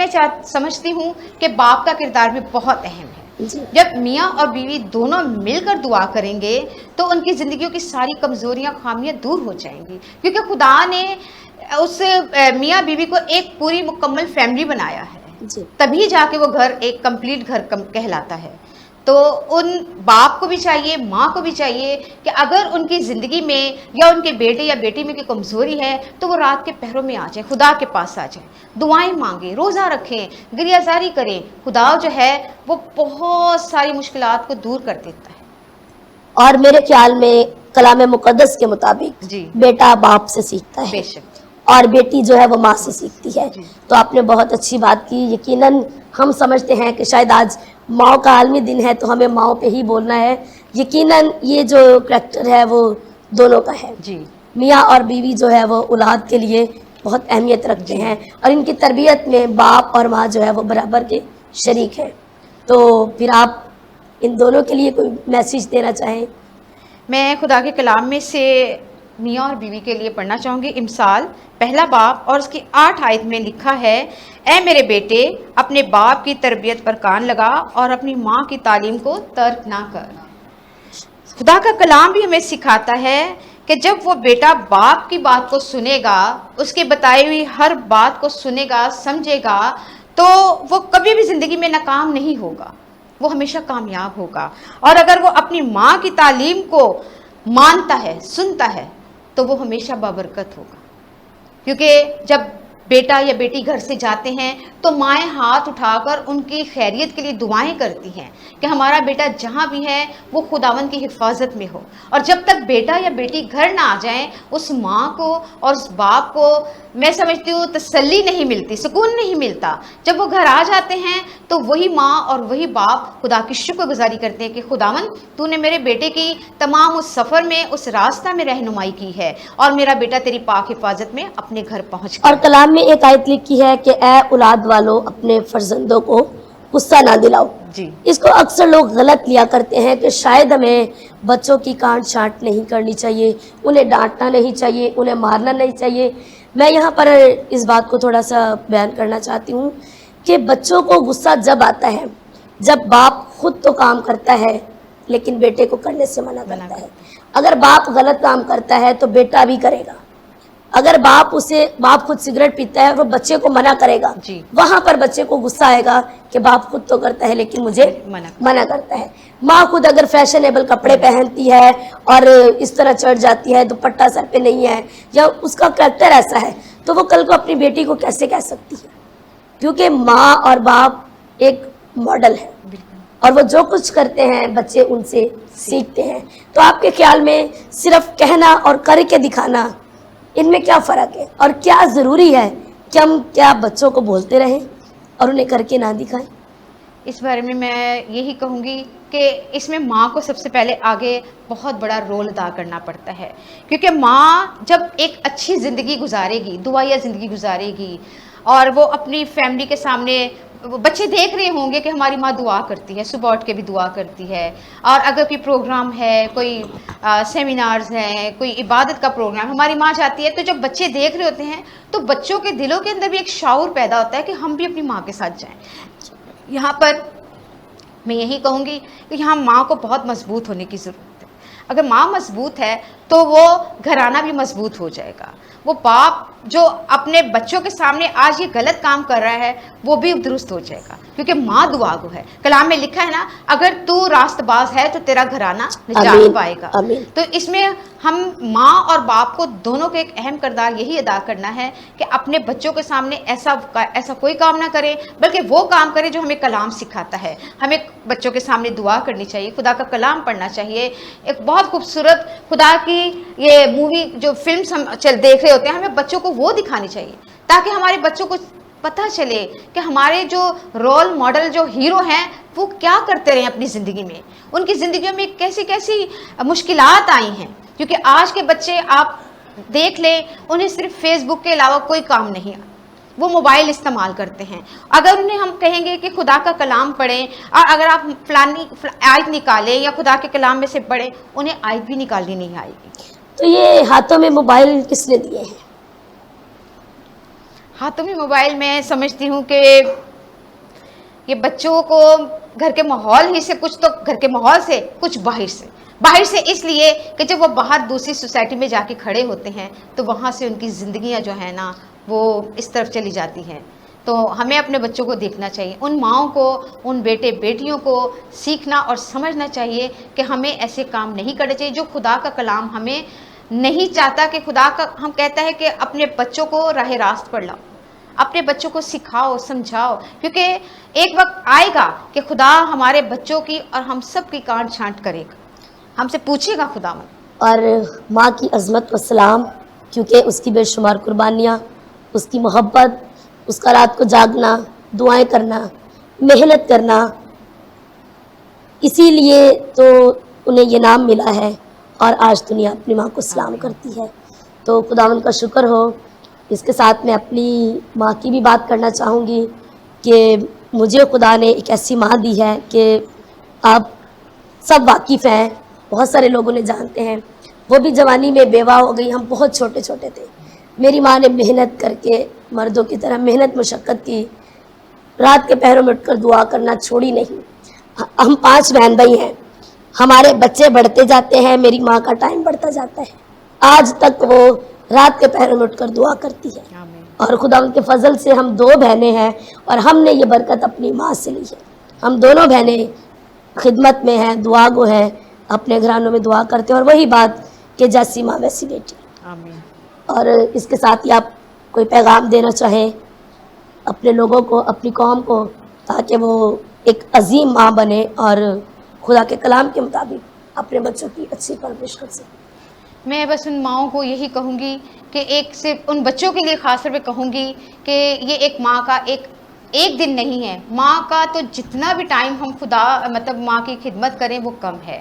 سمجھتی ہوں کہ باپ کا کردار بھی بہت اہم ہے. جی جب میاں اور بیوی دونوں مل کر دعا کریں گے تو ان کی زندگیوں کی ساری کمزوریاں، خامیاں دور ہو جائیں گی، کیونکہ خدا نے اس میاں بیوی کو ایک پوری مکمل فیملی بنایا ہے. جی تبھی جا کے وہ گھر ایک کمپلیٹ گھر کہلاتا ہے. تو ان باپ کو بھی چاہیے، ماں کو بھی چاہیے کہ اگر ان کی زندگی میں یا ان کے بیٹے یا بیٹی میں کوئی کمزوری ہے تو وہ رات کے پہروں میں آ جائیں، خدا کے پاس آ جائیں، دعائیں مانگیں، روزہ رکھیں، گریہ زاری کریں. خدا جو ہے وہ بہت ساری مشکلات کو دور کر دیتا ہے. اور میرے خیال میں کلام مقدس کے مطابق جی بیٹا باپ سے سیکھتا ہے بے شک. اور بیٹی جو ہے وہ ماں سے سیکھتی ہے. جی. تو آپ نے بہت اچھی بات کی. یقیناً ہم سمجھتے ہیں کہ شاید آج ماؤں کا عالمی دن ہے تو ہمیں ماؤں پہ ہی بولنا ہے. یقیناً یہ جو کریکٹر ہے وہ دونوں کا ہے. جی میاں اور بیوی جو ہے وہ اولاد کے لیے بہت اہمیت رکھتے جی. ہیں اور ان کی تربیت میں باپ اور ماں جو ہے وہ برابر کے شریک ہیں. تو پھر آپ ان دونوں کے لیے کوئی میسیج دینا چاہیں؟ میں خدا کے کلام میں سے میاں اور بیوی کے لیے پڑھنا چاہوں گی. امثال پہلا باب اور اس کی 8 آیت میں لکھا ہے، اے میرے بیٹے اپنے باپ کی تربیت پر کان لگا اور اپنی ماں کی تعلیم کو ترک نہ کر. خدا کا کلام بھی ہمیں سکھاتا ہے کہ جب وہ بیٹا باپ کی بات کو سنے گا، اس کے بتائی ہوئی ہر بات کو سنے گا، سمجھے گا، تو وہ کبھی بھی زندگی میں ناکام نہیں ہوگا، وہ ہمیشہ کامیاب ہوگا. اور اگر وہ اپنی ماں کی تعلیم کو مانتا ہے، سنتا ہے، تو وہ ہمیشہ بابرکت ہوگا. کیونکہ جب بیٹا یا بیٹی گھر سے جاتے ہیں تو مائیں ہاتھ اٹھا کر ان کی خیریت کے لیے دعائیں کرتی ہیں کہ ہمارا بیٹا جہاں بھی ہے وہ خداوند کی حفاظت میں ہو. اور جب تک بیٹا یا بیٹی گھر نہ آ جائیں، اس ماں کو اور اس باپ کو میں سمجھتی ہوں تسلی نہیں ملتی، سکون نہیں ملتا. جب وہ گھر آ جاتے ہیں تو وہی ماں اور وہی باپ خدا کی شکر گزاری کرتے ہیں کہ خداوند تو نے میرے بیٹے کی تمام اس سفر میں، اس راستہ میں رہنمائی کی ہے اور میرا بیٹا تیری پاک حفاظت میں اپنے گھر پہنچ گیا. اور کلام میں ایک آیت لکھی ہے کہ اے اولاد والو اپنے فرزندوں کو غصہ نہ دلاؤ. جی اس کو اکثر لوگ غلط لیا کرتے ہیں کہ شاید ہمیں بچوں کی کانٹ چھانٹ نہیں کرنی چاہیے، انہیں ڈانٹنا نہیں چاہیے، انہیں مارنا نہیں چاہیے. میں یہاں پر اس بات کو تھوڑا سا بیان کرنا چاہتی ہوں کہ بچوں کو غصہ جب آتا ہے جب باپ خود تو کام کرتا ہے لیکن بیٹے کو کرنے سے منع کرتا ہے. اگر باپ غلط کام کرتا ہے تو بیٹا بھی کرے گا. اگر باپ خود سگریٹ پیتا ہے وہ بچے کو منع کرے گا، جی وہاں پر بچے کو غصہ آئے گا کہ باپ خود تو کرتا ہے لیکن مجھے منع کرتا ہے. ماں خود اگر فیشنیبل کپڑے پہنتی ہے اور اس طرح چڑھ جاتی ہے، دوپٹہ سر پہ نہیں ہے یا اس کا کریکٹر ایسا ہے، تو وہ کل کو اپنی بیٹی کو کیسے کہہ سکتی ہے؟ کیونکہ ماں اور باپ ایک ماڈل ہے اور وہ جو کچھ کرتے ہیں بچے ان سے سیکھتے ہیں. تو آپ کے خیال میں صرف کہنا اور کر کے دکھانا، ان میں کیا فرق ہے اور کیا ضروری ہے کہ ہم کیا بچوں کو بولتے رہیں اور انہیں کر کے نہ دکھائیں؟ اس بارے میں یہی کہوں گی کہ اس میں ماں کو سب سے پہلے آگے بہت بڑا رول ادا کرنا پڑتا ہے. کیونکہ ماں جب ایک اچھی زندگی گزارے گی، دعائیا زندگی گزارے گی، اور وہ اپنی فیملی کے سامنے، بچے دیکھ رہے ہوں گے کہ ہماری ماں دعا کرتی ہے، صبح اٹھ کے بھی دعا کرتی ہے، اور اگر کوئی پروگرام ہے، کوئی سیمینارز ہیں، کوئی عبادت کا پروگرام، ہماری ماں جاتی ہے، تو جب بچے دیکھ رہے ہوتے ہیں تو بچوں کے دلوں کے اندر بھی ایک شعور پیدا ہوتا ہے کہ ہم بھی اپنی ماں کے ساتھ جائیں. یہاں پر میں یہی کہوں گی کہ یہاں ماں کو بہت مضبوط ہونے کی ضرورت ہے. اگر ماں مضبوط ہے تو وہ گھرانہ بھی مضبوط ہو جائے گا. وہ باپ جو اپنے بچوں کے سامنے آج یہ غلط کام کر رہا ہے وہ بھی درست ہو جائے گا، کیونکہ ماں دعا گو ہے. کلام میں لکھا ہے نا، اگر تو راست باز ہے تو تیرا گھرانہ نجات پائے گا. آمین. تو اس میں ہم ماں اور باپ کو دونوں کا ایک اہم کردار یہی ادا کرنا ہے کہ اپنے بچوں کے سامنے ایسا کوئی کام نہ کرے، بلکہ وہ کام کرے جو ہمیں کلام سکھاتا ہے. ہمیں بچوں کے سامنے دعا کرنی چاہیے، خدا کا کلام پڑھنا چاہیے. ایک بہت خوبصورت خدا کی یہ مووی جو فلمس ہم دیکھ رہے ہوتے ہیں، ہمیں بچوں کو وہ دکھانی چاہیے تاکہ ہمارے بچوں کو پتہ چلے کہ ہمارے جو رول ماڈل، جو ہیرو ہیں، وہ کیا کرتے رہے اپنی زندگی میں، ان کی زندگیوں میں کیسی کیسی مشکلات آئی ہیں. کیونکہ آج کے بچے آپ دیکھ لیں، انہیں صرف فیس بک کے علاوہ کوئی کام نہیں. وہ موبائل استعمال کرتے ہیں. اگر انہیں ہم کہیں گے کہ خدا کا کلام پڑھیں، اور اگر آپ فلانی آیت نکالیں یا خدا کے کلام میں سے پڑھیں، انہیں آیت بھی نکالنی نہیں آئے گی. تو یہ ہاتھوں میں موبائل کس نے دیے ہیں؟ ہاتھوں میں موبائل میں سمجھتی ہوں کہ یہ بچوں کو گھر کے ماحول ہی سے، کچھ تو گھر کے ماحول سے، کچھ باہر سے اس لیے کہ جب وہ باہر دوسری سوسائٹی میں جا کے کھڑے ہوتے ہیں تو وہاں سے ان کی زندگیاں جو ہیں نا وہ اس طرف چلی جاتی ہیں. تو ہمیں اپنے بچوں کو دیکھنا چاہیے، ان ماؤں کو، ان بیٹے بیٹیوں کو سیکھنا اور سمجھنا چاہیے کہ ہمیں ایسے کام نہیں کرنے چاہیے جو خدا کا کلام ہمیں نہیں چاہتا. کہ خدا کا ہم کہتا ہے کہ اپنے بچوں کو راہ راست پر لاؤ، اپنے بچوں کو سکھاؤ، سمجھاؤ، کیونکہ ایک وقت آئے گا کہ خدا ہمارے بچوں کی اور ہم سب کی کانٹ چھانٹ کرے گا، ہم سے پوچھے گا خداوند. اور ماں کی عظمت و سلام، کیونکہ اس کی بے شمار قربانیاں، اس کی محبت، اس کا رات کو جاگنا، دعائیں کرنا، محنت کرنا، اسی لیے تو انہیں یہ نام ملا ہے اور آج دنیا اپنی ماں کو سلام کرتی ہے. تو خداوند کا شکر ہو. اس کے ساتھ میں اپنی ماں کی بھی بات کرنا چاہوں گی کہ مجھے خدا نے ایک ایسی ماں دی ہے کہ آپ سب واقف ہیں، بہت سارے لوگوں نے جانتے ہیں. وہ بھی جوانی میں بیوہ ہو گئی، ہم بہت چھوٹے چھوٹے تھے. میری ماں نے محنت کر کے مردوں کی طرح محنت مشقت کی، رات کے پہروں میں اٹھ کر دعا کرنا چھوڑی نہیں. ہم 5 بہن بھائی ہیں، ہمارے بچے بڑھتے جاتے ہیں، میری ماں کا ٹائم بڑھتا جاتا ہے. آج تک وہ رات کے پہروں میں اٹھ کر دعا کرتی ہے. اور خدا ان کے فضل سے ہم 2 بہنیں ہیں اور ہم نے یہ برکت اپنی ماں سے لی ہے. ہم دونوں بہنیں خدمت میں ہیں، دعا گو ہیں، اپنے گھرانوں میں دعا کرتے ہیں. اور وہی بات کہ جیسی ماں ویسی بیٹی. اور اس کے ساتھ ہی آپ کوئی پیغام دینا چاہیں اپنے لوگوں کو، اپنی قوم کو، تاکہ وہ ایک عظیم ماں بنے اور خدا کے کلام کے مطابق اپنے بچوں کی اچھی پرورش کر سکے. میں بس ان ماؤں کو یہی کہوں گی کہ ایک صرف ان بچوں کے لیے خاص طور پہ کہوں گی کہ یہ ایک ماں کا ایک دن نہیں ہے. ماں کا تو جتنا بھی ٹائم ہم خدا مطلب ماں کی خدمت کریں وہ کم ہے.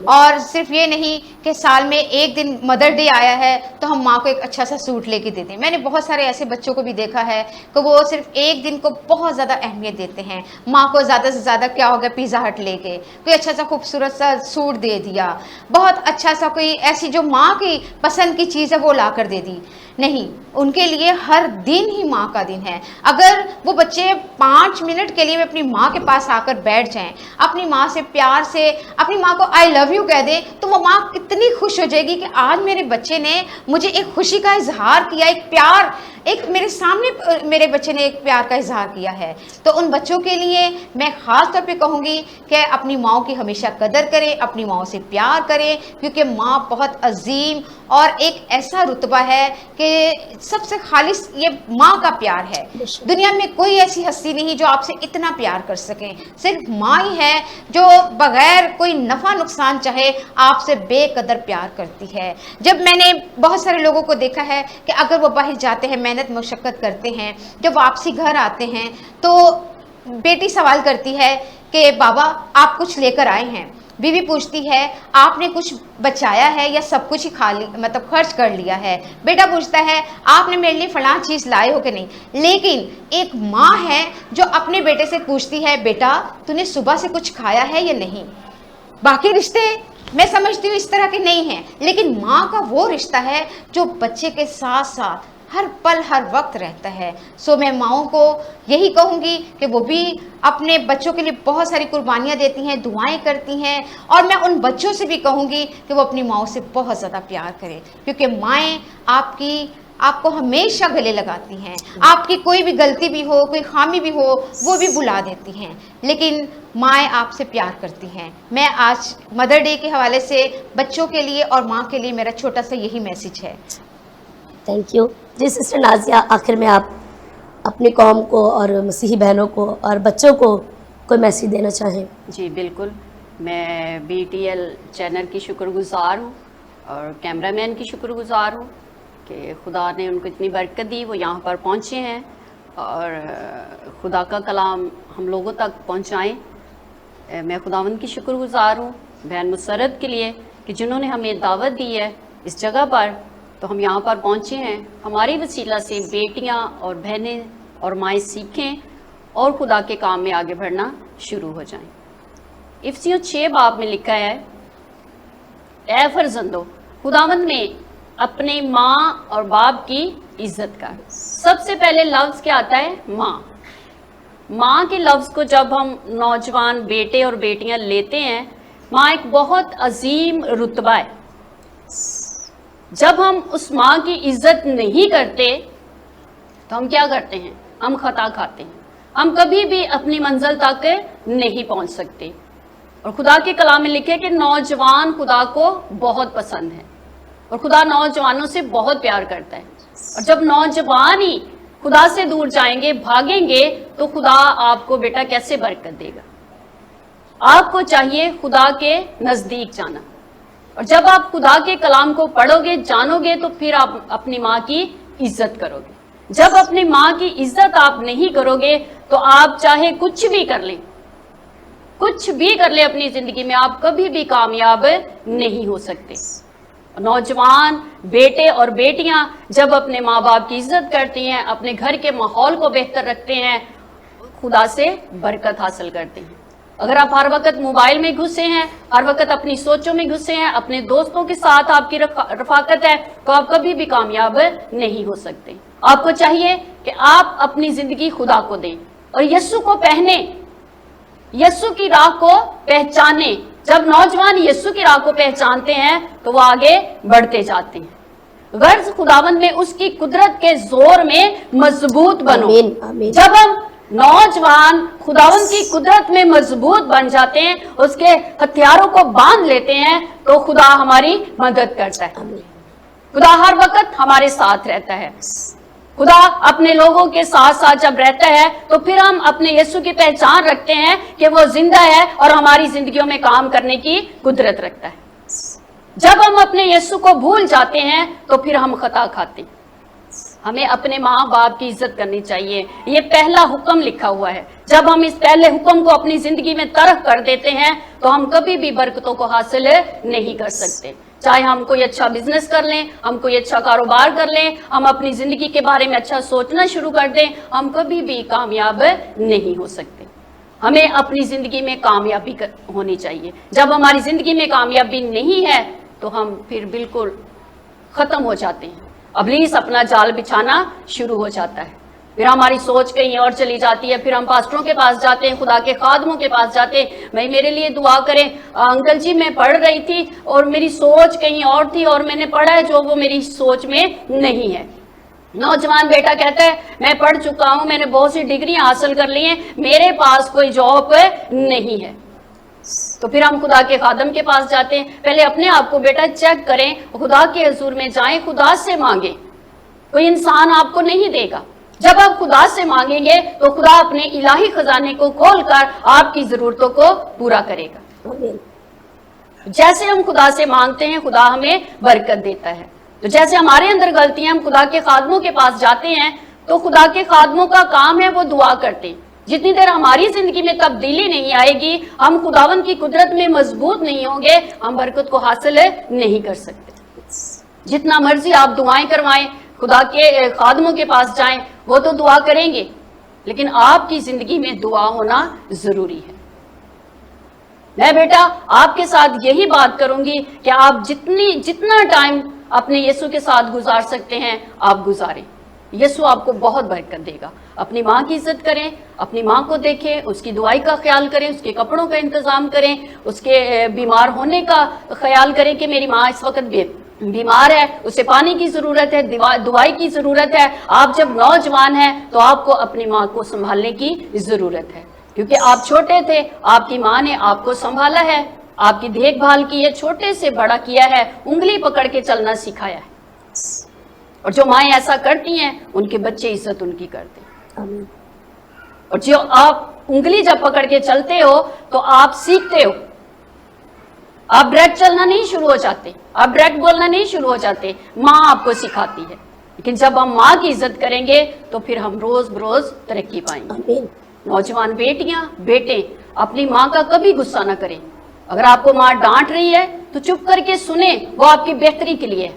اور صرف یہ نہیں کہ سال میں ایک دن مدر ڈے آیا ہے تو ہم ماں کو ایک اچھا سا سوٹ لے کے دے دیں. میں نے بہت سارے ایسے بچوں کو بھی دیکھا ہے کہ وہ صرف ایک دن کو بہت زیادہ اہمیت دیتے ہیں. ماں کو زیادہ سے زیادہ کیا ہو گیا، پیزا ہٹ لے کے کوئی اچھا سا خوبصورت سا سوٹ دے دیا، بہت اچھا سا کوئی ایسی جو ماں کی پسند کی چیز ہے وہ لا کر دے دی. نہیں، ان کے لیے ہر دن ہی ماں کا دن ہے. اگر وہ بچے 5 منٹ کے لیے بھی اپنی ماں کے پاس آ کر بیٹھ جائیں، اپنی ماں سے پیار سے اپنی ماں کو آئی لو یو کہہ دیں، تو وہ ماں کتنی خوش ہو جائے گی کہ آج میرے بچے نے مجھے ایک خوشی کا اظہار کیا، ایک پیار، ایک میرے سامنے میرے بچے نے ایک پیار کا اظہار کیا ہے. تو ان بچوں کے لیے میں خاص طور پہ کہوں گی کہ اپنی ماؤں کی ہمیشہ قدر کریں، اپنی ماؤں سے پیار کریں، کیونکہ ماں بہت عظیم اور ایک ایسا رتبہ ہے کہ سب سے خالص یہ ماں کا پیار ہے. دنیا میں کوئی ایسی ہستی نہیں جو آپ سے اتنا پیار کر سکیں، صرف ماں ہی ہے جو بغیر کوئی نفع نقصان چاہے آپ سے بے قدر پیار کرتی ہے. جب میں نے بہت سارے لوگوں کو دیکھا ہے کہ اگر وہ باہر جاتے ہیں، محنت مشقت کرتے ہیں، جب واپسی گھر آتے ہیں تو بیٹی سوال کرتی ہے کہ بابا آپ کچھ لے کر آئے ہیں. بیوی پوچھتی ہے آپ نے کچھ بچایا ہے یا سب کچھ ہی مطلب خرچ کر لیا ہے. بیٹا پوچھتا ہے آپ نے میرے لیے فلاں چیز لائے ہو کہ نہیں. لیکن ایک ماں ہے جو اپنے بیٹے سے پوچھتی ہے بیٹا تو نے صبح سے کچھ کھایا ہے یا نہیں. باقی رشتے میں سمجھتی ہوں اس طرح کے نہیں ہیں، لیکن ماں کا وہ رشتہ ہے جو بچے کے ساتھ ساتھ ہر پل ہر وقت رہتا ہے. سو میں ماؤں کو یہی کہوں گی کہ وہ بھی اپنے بچوں کے لیے بہت ساری قربانیاں دیتی ہیں، دعائیں کرتی ہیں. اور میں ان بچوں سے بھی کہوں گی کہ وہ اپنی ماؤں سے بہت زیادہ پیار کریں، کیونکہ مائیں آپ کو ہمیشہ گلے لگاتی ہیں. آپ کی کوئی بھی غلطی بھی ہو، کوئی خامی بھی ہو، وہ بھی بلا دیتی ہیں، لیکن مائیں آپ سے پیار کرتی ہیں. میں آج مدر ڈے کے حوالے سے بچوں کے لیے اور ماں کے لیے میرا چھوٹا سا یہی میسج ہے. Thank you. جی سسٹر نازیہ، آخر میں آپ اپنی قوم کو اور مسیحی بہنوں کو اور بچوں کو کوئی میسیج دینا چاہیں؟ جی بالکل، میں BTL چینل کی شکر گزار ہوں اور کیمرہ مین کی شکر گزار ہوں کہ خدا نے ان کو اتنی برکت دی، وہ یہاں پر پہنچے ہیں اور خدا کا کلام ہم لوگوں تک پہنچائیں. میں خداوند کی شکر گزار ہوں بہن مسرت کے لیے کہ جنہوں نے ہمیں دعوت دی ہے اس جگہ پر، تو ہم یہاں پر پہنچے ہیں. ہماری وسیلہ سے بیٹیاں اور بہنیں اور مائیں سیکھیں اور خدا کے کام میں آگے بڑھنا شروع ہو جائیں۔ افسیوں 6 باب میں لکھا ہے، اے فرزندو خداوند میں اپنے ماں اور باپ کی عزت کر۔ سب سے پہلے لفظ کیا آتا ہے؟ ماں۔ ماں کے لفظ کو جب ہم نوجوان بیٹے اور بیٹیاں لیتے ہیں، ماں ایک بہت عظیم رتبہ ہے۔ جب ہم اس ماں کی عزت نہیں کرتے تو ہم کیا کرتے ہیں؟ ہم خطا کھاتے ہیں، ہم کبھی بھی اپنی منزل تک نہیں پہنچ سکتے۔ اور خدا کے کلام میں لکھے کہ نوجوان خدا کو بہت پسند ہے اور خدا نوجوانوں سے بہت پیار کرتا ہے، اور جب نوجوان ہی خدا سے دور جائیں گے، بھاگیں گے، تو خدا آپ کو بیٹا کیسے برکت دے گا؟ آپ کو چاہیے خدا کے نزدیک جانا، اور جب آپ خدا کے کلام کو پڑھو گے، جانو گے، تو پھر آپ اپنی ماں کی عزت کرو گے۔ جب اپنی ماں کی عزت آپ نہیں کرو گے تو آپ چاہے کچھ بھی کر لیں، کچھ بھی کر لیں اپنی زندگی میں، آپ کبھی بھی کامیاب نہیں ہو سکتے۔ نوجوان بیٹے اور بیٹیاں جب اپنے ماں باپ کی عزت کرتی ہیں، اپنے گھر کے ماحول کو بہتر رکھتے ہیں، خدا سے برکت حاصل کرتے ہیں۔ اگر آپ ہر وقت موبائل میں گھسے ہیں، ہر وقت اپنی سوچوں میں گھسے ہیں، اپنے دوستوں کے ساتھ آپ کی رفاقت ہے، تو آپ کبھی بھی کامیاب نہیں ہو سکتے۔ آپ کو چاہیے کہ آپ اپنی زندگی خدا کو دیں اور یسوع کو پہنیں، یسوع کی راہ کو پہچانیں۔ جب نوجوان یسوع کی راہ کو پہچانتے ہیں تو وہ آگے بڑھتے جاتے ہیں۔ غرض خداوند میں اس کی قدرت کے زور میں مضبوط بنو۔ آمین، آمین۔ جب ہم نوجوان خداوند کی قدرت میں مضبوط بن جاتے ہیں، اس کے ہتھیاروں کو باندھ لیتے ہیں، تو خدا ہماری مدد کرتا ہے۔ آمین۔ خدا ہر وقت ہمارے ساتھ رہتا ہے۔ خدا اپنے لوگوں کے ساتھ ساتھ جب رہتا ہے تو پھر ہم اپنے یسوع کی پہچان رکھتے ہیں کہ وہ زندہ ہے اور ہماری زندگیوں میں کام کرنے کی قدرت رکھتا ہے۔ جب ہم اپنے یسوع کو بھول جاتے ہیں تو پھر ہم خطا کھاتے ہیں۔ ہمیں اپنے ماں باپ کی عزت کرنی چاہیے، یہ پہلا حکم لکھا ہوا ہے۔ جب ہم اس پہلے حکم کو اپنی زندگی میں ترک کر دیتے ہیں تو ہم کبھی بھی برکتوں کو حاصل نہیں کر سکتے۔ چاہے ہم کوئی اچھا بزنس کر لیں، ہم کوئی اچھا کاروبار کر لیں، ہم اپنی زندگی کے بارے میں اچھا سوچنا شروع کر دیں، ہم کبھی بھی کامیاب نہیں ہو سکتے۔ ہمیں اپنی زندگی میں کامیابی ہونی چاہیے۔ جب ہماری زندگی میں کامیابی نہیں ہے تو ہم پھر بالکل ختم ہو جاتے ہیں، ابلیس اپنا جال بچھانا شروع ہو جاتا ہے، پھر ہماری سوچ کہیں اور چلی جاتی ہے، پھر ہم پاسٹروں کے پاس جاتے ہیں، خدا کے خادموں کے پاس جاتے ہیں، بھائی میرے لیے دعا کریں، انکل جی میں پڑھ رہی تھی اور میری سوچ کہیں اور تھی اور میں نے پڑھا ہے جو وہ میری سوچ میں نہیں ہے۔ نوجوان بیٹا کہتا ہے میں پڑھ چکا ہوں، میں نے بہت سی ڈگریاں حاصل کر لی ہیں، میرے پاس کوئی جاب نہیں ہے۔ تو پھر ہم خدا کے خادم کے پاس جاتے ہیں، پہلے اپنے آپ کو بیٹا چیک کریں، خدا کے حضور میں جائیں، خدا سے مانگیں، کوئی انسان آپ کو نہیں دے گا۔ جب آپ خدا سے مانگیں گے تو خدا اپنے الہی خزانے کو کھول کر آپ کی ضرورتوں کو پورا کرے گا۔ آمین۔ جیسے ہم خدا سے مانگتے ہیں خدا ہمیں برکت دیتا ہے۔ تو جیسے ہمارے اندر غلطیاں، ہم خدا کے خادموں کے پاس جاتے ہیں تو خدا کے خادموں کا کام ہے وہ دعا کرتے ہیں۔ جتنی دیر ہماری زندگی میں تبدیلی نہیں آئے گی، ہم خداوند کی قدرت میں مضبوط نہیں ہوں گے، ہم برکت کو حاصل نہیں کر سکتے۔ جتنا مرضی آپ دعائیں کروائیں، خدا کے خادموں کے پاس جائیں، وہ تو دعا کریں گے، لیکن آپ کی زندگی میں دعا ہونا ضروری ہے۔ میں بیٹا آپ کے ساتھ یہی بات کروں گی کہ آپ جتنا ٹائم اپنے یسوع کے ساتھ گزار سکتے ہیں آپ گزاریں، یسوع آپ کو بہت برکت دے گا۔ اپنی ماں کی عزت کریں، اپنی ماں کو دیکھیں، اس کی دعائی کا خیال کریں، اس کے کپڑوں کا انتظام کریں، اس کے بیمار ہونے کا خیال کریں کہ میری ماں اس وقت بیمار ہے، اسے پانی کی ضرورت ہے، دوائی کی ضرورت ہے۔ آپ جب نوجوان ہیں تو آپ کو اپنی ماں کو سنبھالنے کی ضرورت ہے، کیونکہ آپ چھوٹے تھے، آپ کی ماں نے آپ کو سنبھالا ہے، آپ کی دیکھ بھال کی ہے، چھوٹے سے بڑا کیا ہے، انگلی پکڑ کے چلنا سکھایا ہے۔ اور جو مائیں ایسا کرتی ہیں ان کے بچے عزت ان کی کرتے ہیں۔ آمین۔ اور جو آپ انگلی جب پکڑ کے چلتے ہو تو آپ سیکھتے ہو، آپ ڈائریکٹ چلنا نہیں شروع ہو جاتے، آپ ڈائریکٹ بولنا نہیں شروع ہو جاتے، ماں آپ کو سکھاتی ہے۔ لیکن جب ہم ماں کی عزت کریں گے تو پھر ہم روز بروز ترقی پائیں گے۔ آمین۔ نوجوان بیٹیاں بیٹے اپنی ماں کا کبھی غصہ نہ کریں۔ اگر آپ کو ماں ڈانٹ رہی ہے تو چپ کر کے سنیں، وہ آپ کی بہتری کے لیے ہے۔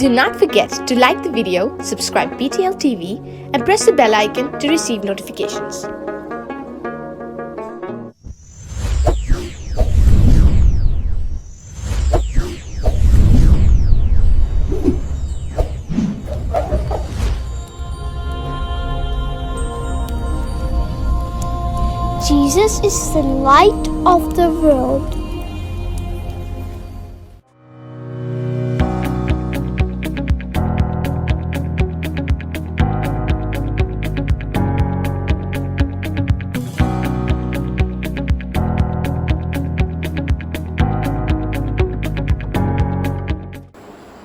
Do not forget to like the video, subscribe BTL TV, and press the bell icon to receive notifications. Jesus is the light of the world.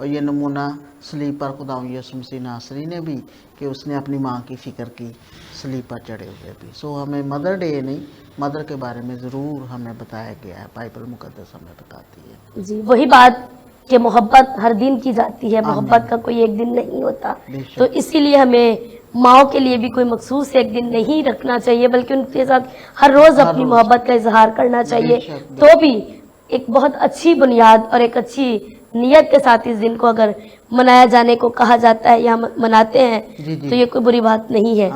اور یہ نمونہ صلیب پر خداوند یسوع مسیح ناصری نے بھی کہ اس نے اپنی ماں کی فکر کی صلیب پر چڑھے ہوئے بھی. سو ہمیں مدر ڈے نہیں، مدر کے بارے میں ضرور ہمیں بتایا گیا ہے، بائبل مقدس ہمیں بتاتی ہے. جی وہی بات کہ محبت ہر دن کی جاتی ہے، محبت کا کوئی ایک دن نہیں ہوتا، تو اسی لیے ہمیں ماؤں کے لیے بھی کوئی مخصوص ایک دن نہیں رکھنا چاہیے، بلکہ ان کے ساتھ ہر روز اپنی محبت کا اظہار کرنا چاہیے. تو بھی ایک بہت اچھی بنیاد اور ایک اچھی نیت کے ساتھ اس دن کو اگر منایا جانے کو کہا جاتا ہے یا مناتے ہیں تو یہ کوئی بری بات نہیں ہے.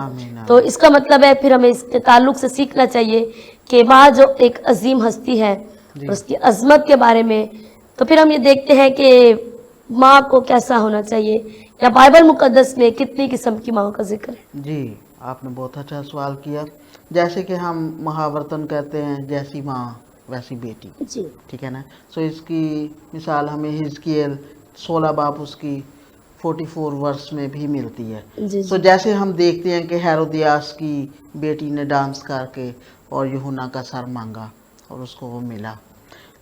تو اس کا مطلب ہے پھر ہمیں اس کے تعلق سے سیکھنا چاہیے کہ ماں جو ایک عظیم ہستی ہے اور اس کی عظمت کے بارے میں، تو پھر ہم یہ دیکھتے ہیں کہ ماں کو کیسا ہونا چاہیے، یا بائبل مقدس میں کتنی قسم کی ماں کا ذکر ہے. جی آپ نے بہت اچھا سوال کیا. جیسے کہ ہم محاورتاً کہتے ہیں جیسی ماں ویسی بیٹی، جی ٹھیک ہے نا. سو اس کی مثال ہمیں حزقیل 16 باب اس کی 44 ورس میں بھی ملتی ہے. جی سو جیسے ہم دیکھتے ہیں کہ ہیرودیاس کی بیٹی نے ڈانس کر کے اور یوحنا کا سر مانگا اور اس کو وہ ملا.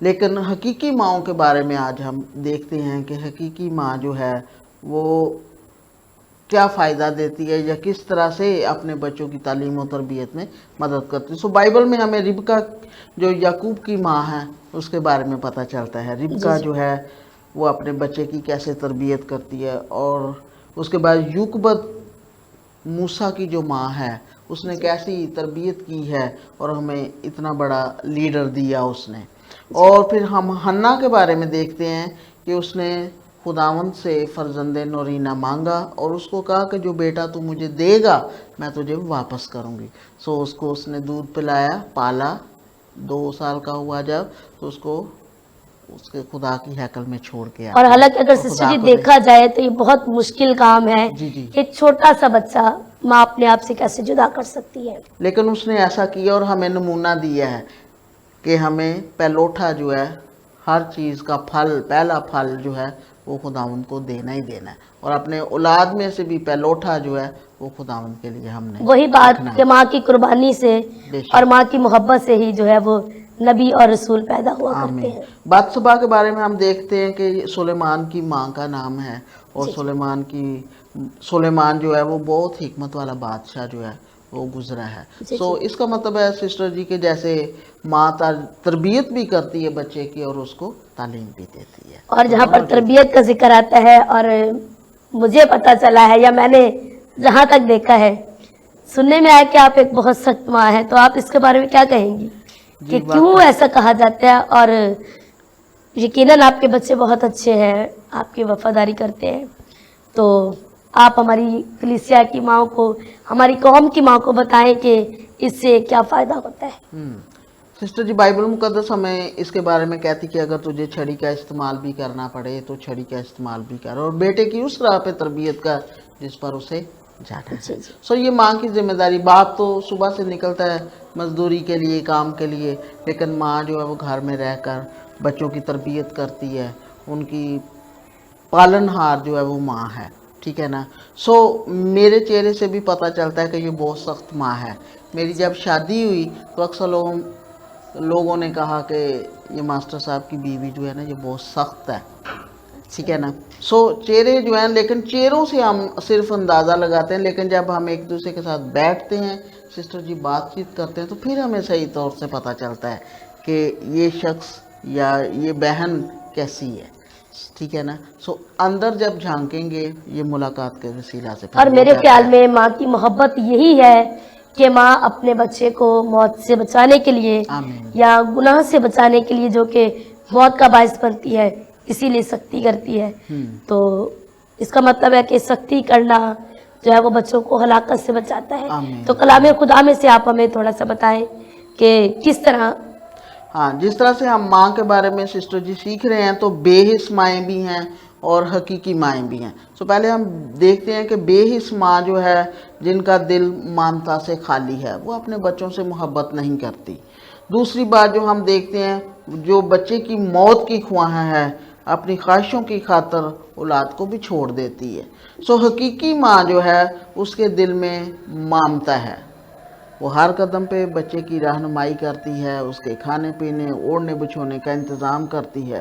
لیکن حقیقی ماؤں کے بارے میں آج ہم دیکھتے ہیں کہ حقیقی ماں جو ہے وہ کیا فائدہ دیتی ہے یا کس طرح سے اپنے بچوں کی تعلیم و تربیت میں مدد کرتی ہے. سو بائبل میں ہمیں ربکا جو یعقوب کی ماں ہے اس کے بارے میں پتہ چلتا ہے. ربکا جو ہے وہ اپنے بچے کی کیسے تربیت کرتی ہے، اور اس کے بعد یوکبت موسیٰ کی جو ماں ہے اس نے کیسی تربیت کی ہے اور ہمیں اتنا بڑا لیڈر دیا اس نے. اور پھر ہم حنا کے بارے میں دیکھتے ہیں کہ اس نے خداوند سے فرزند نورینہ مانگا اور اس کو کہا کہ جو بیٹا تو مجھے دے گا میں تجھے واپس کروں گی. سو اس کو اس نے دودھ پلایا، پالا، 2 سال کا ہوا جب تو اس کو اس کے خدا کی ہیکل میں چھوڑ کے آیا. اور حالانکہ اگر سسٹر جی دیکھا جائے تو یہ بہت مشکل کام ہے کہ ایک چھوٹا سا بچہ ماں اپنے آپ سے کیسے جدا کر سکتی ہے، لیکن اس نے ایسا کیا اور ہمیں نمونہ دیا ہے کہ ہمیں پہلوٹا جو ہے ہر چیز کا پھل، پہلا پھل جو ہے وہ خداوند کو دینا ہی دینا ہے، اور اپنے اولاد میں سے بھی پہلوٹا جو ہے وہ خداوند کے لیے ہم نے وہی بات کہ ماں کی قربانی سے اور ماں کی محبت سے ہی جو ہے وہ نبی اور رسول پیدا ہوا کرتے ہیں. بات صبح کے بارے میں ہم دیکھتے ہیں کہ سلیمان کی ماں کا نام ہے، اور سلیمان جو ہے وہ بہت حکمت والا بادشاہ جو ہے وہ گزرا ہے. سو اس کا مطلب ہے سسٹر جی کہ جیسے ماں تربیت بھی کرتی ہے بچے کی اور اس کو تعلیم بھی دیتی ہے. اور جہاں پر تربیت کا ذکر آتا ہے، اور مجھے پتا چلا ہے یا میں نے جہاں تک دیکھا ہے، سننے میں آیا کہ آپ ایک بہت سخت ماں ہے، تو آپ اس کے بارے میں کیا کہیں گی کہ کیوں ایسا کہا جاتا ہے؟ اور یقیناً آپ کے بچے بہت اچھے ہیں، آپ کی وفاداری کرتے ہیں، تو آپ ہماری کلیسیا کی ماں کو، ہماری قوم کی ماں کو بتائیں کہ اس سے کیا فائدہ ہوتا ہے. سسٹر جی بائبل مقدس ہمیں اس کے بارے میں کہتی کہ اگر تجھے چھڑی کا استعمال بھی کرنا پڑے تو چھڑی کا استعمال بھی کر، اور بیٹے کی اس راہ پہ تربیت کر جس پر اسے جانا ہے. سو یہ ماں کی ذمہ داری. باپ تو صبح سے نکلتا ہے مزدوری کے لیے، کام کے لیے، لیکن ماں جو ہے وہ گھر میں رہ کر بچوں کی تربیت کرتی ہے، ان کی پالن ہار جو ہے وہ ماں ہے، ٹھیک ہے نا. سو میرے چہرے سے بھی پتہ چلتا ہے کہ یہ بہت سخت ماں ہے. میری جب شادی ہوئی تو اکثر لوگوں نے کہا کہ یہ ماسٹر صاحب کی بیوی جو ہے نا یہ بہت سخت ہے، ٹھیک ہے نا. سو چہرے جو ہیں، لیکن چہروں سے ہم صرف اندازہ لگاتے ہیں، لیکن جب ہم ایک دوسرے کے ساتھ بیٹھتے ہیں سسٹر جی، بات چیت کرتے ہیں، تو پھر ہمیں صحیح طور سے پتہ چلتا ہے کہ یہ شخص یا یہ بہن کیسی ہے، ٹھیک ہے نا. سو اندر جب جھانکیں گے یہ ملاقات کے وسیلہ سے. اور میرے خیال میں ماں کی محبت یہی ہے کہ ماں اپنے بچے کو موت سے بچانے کے لیے یا گناہ سے بچانے کے لیے، جو کہ موت کا باعث بنتی ہے، اسی لیے سختی کرتی ہے. تو اس کا مطلب ہے کہ سختی کرنا جو ہے وہ بچوں کو ہلاکت سے بچاتا ہے. تو کلام خدا میں سے آپ ہمیں تھوڑا سا بتائیں کہ کس طرح. جس طرح سے ہم ماں کے بارے میں سسٹر جی سیکھ رہے ہیں، تو بے حس مائیں بھی ہیں اور حقیقی مائیں بھی ہیں. سو پہلے ہم دیکھتے ہیں کہ بے حس ماں جو ہے، جن کا دل مامتا سے خالی ہے، وہ اپنے بچوں سے محبت نہیں کرتی. دوسری بات جو ہم دیکھتے ہیں، جو بچے کی موت کی خواہاں ہے، اپنی خواہشوں کی خاطر اولاد کو بھی چھوڑ دیتی ہے. سو حقیقی ماں جو ہے اس کے دل میں مامتا ہے، وہ ہر قدم پہ بچے کی رہنمائی کرتی ہے، اس کے کھانے پینے، اوڑھنے بچھونے کا انتظام کرتی ہے.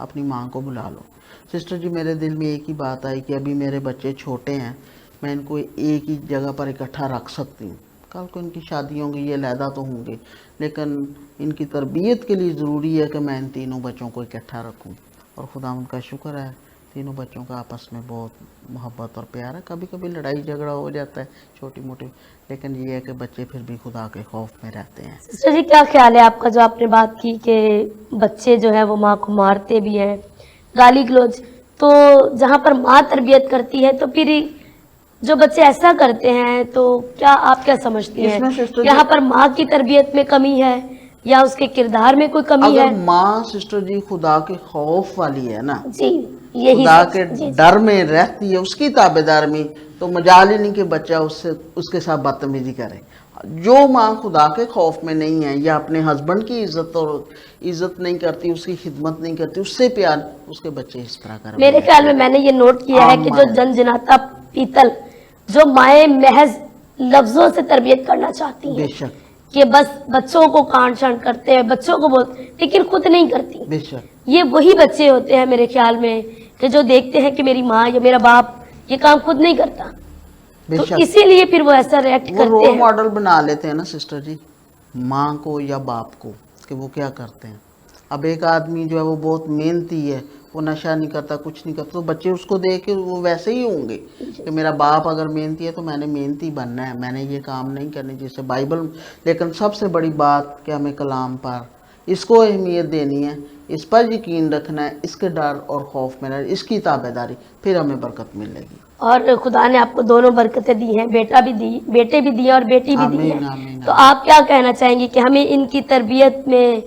اپنی ماں کو بلا لو. سسٹر جی میرے دل میں ایک ہی بات آئی کہ ابھی میرے بچے چھوٹے ہیں, میں ان کو ایک ہی جگہ پر اکٹھا رکھ سکتی ہوں. کل کو ان کی شادی ہوں گی, یہ علیحدہ تو ہوں گے, لیکن ان کی تربیت کے لیے ضروری ہے کہ میں ان تینوں بچوں کو اکٹھا رکھوں. اور خدا ان کا شکر ہے تینوں بچوں کا آپس میں بہت محبت اور پیار ہے. کبھی کبھی لڑائی جھگڑا ہو جاتا ہے چھوٹی موٹی, لیکن یہ ہے کہ بچے پھر بھی خدا کے خوف میں رہتے ہیں. سسٹر جی کیا خیال ہے آپ کا جو آپ نے بات کی کہ بچے جو ہے وہ ماں کو مارتے بھی ہیں, گالی گلوچ, تو جہاں پر ماں تربیت کرتی ہے تو پھر جو بچے ایسا کرتے ہیں تو کیا آپ کیا سمجھتی اس ہیں, میں سسٹر جی یہاں پر ماں کی تربیت میں کمی ہے یا اس کے کردار میں کوئی کمی اگر ہے؟ ماں سسٹر جی خدا کے خوف والی ہے نا, جی یہی خدا سب کے جی ڈر میں رہتی ہے, اس کی تابعدار میں, تو مجال ہی نہیں کہ بچہ اس کے ساتھ بدتمیزی کرے. جو ماں خدا کے خوف میں نہیں ہے یا اپنے ہسبینڈ کی عزت نہیں کرتی, اس کی خدمت نہیں کرتی, اس سے پیار, اس کے بچے اس طرح کر. میرے خیال میں نے یہ نوٹ کیا ہے کہ جو جنجناتا پیتل جو مائیں محض لفظوں سے تربیت کرنا چاہتی بے ہیں شک کہ بس بچوں کو کانٹ چھانٹ کرتے ہیں, بچوں کو بہت, لیکن خود نہیں کرتی. بے شک یہ وہی بچے ہوتے ہیں میرے خیال میں کہ جو دیکھتے ہیں کہ میری ماں یا میرا باپ یہ کام خود نہیں کرتا, بے تو شک اسی لیے پھر وہ ایسا ریئیکٹ وہ کرتے رول ہیں. ماڈل بنا لیتے ہیں نا سسٹر جی ماں کو یا باپ کو کہ وہ کیا کرتے ہیں. اب ایک آدمی جو ہے وہ بہت محنتی ہے, وہ نشہ نہیں کرتا, کچھ نہیں کرتا, تو بچے اس کو دیکھ کے وہ ویسے ہی ہوں گے کہ میرا باپ اگر محنتی ہے تو میں نے محنتی بننا ہے, میں نے یہ کام نہیں کرنی جیسے بائبل. لیکن سب سے بڑی بات کہ ہمیں کلام پر اس کو اہمیت دینی ہے, اس پر یقین رکھنا ہے, اس کے ڈر اور خوف میں رہنا, اس کی تابعداری, پھر ہمیں برکت ملے گی. اور خدا نے آپ کو دونوں برکتیں دی ہیں, بیٹے بھی دیے اور بیٹی بھی دی آمین ہیں, آمین تو آمین. آپ کیا کہنا چاہیں گے کہ ہمیں ان کی تربیت میں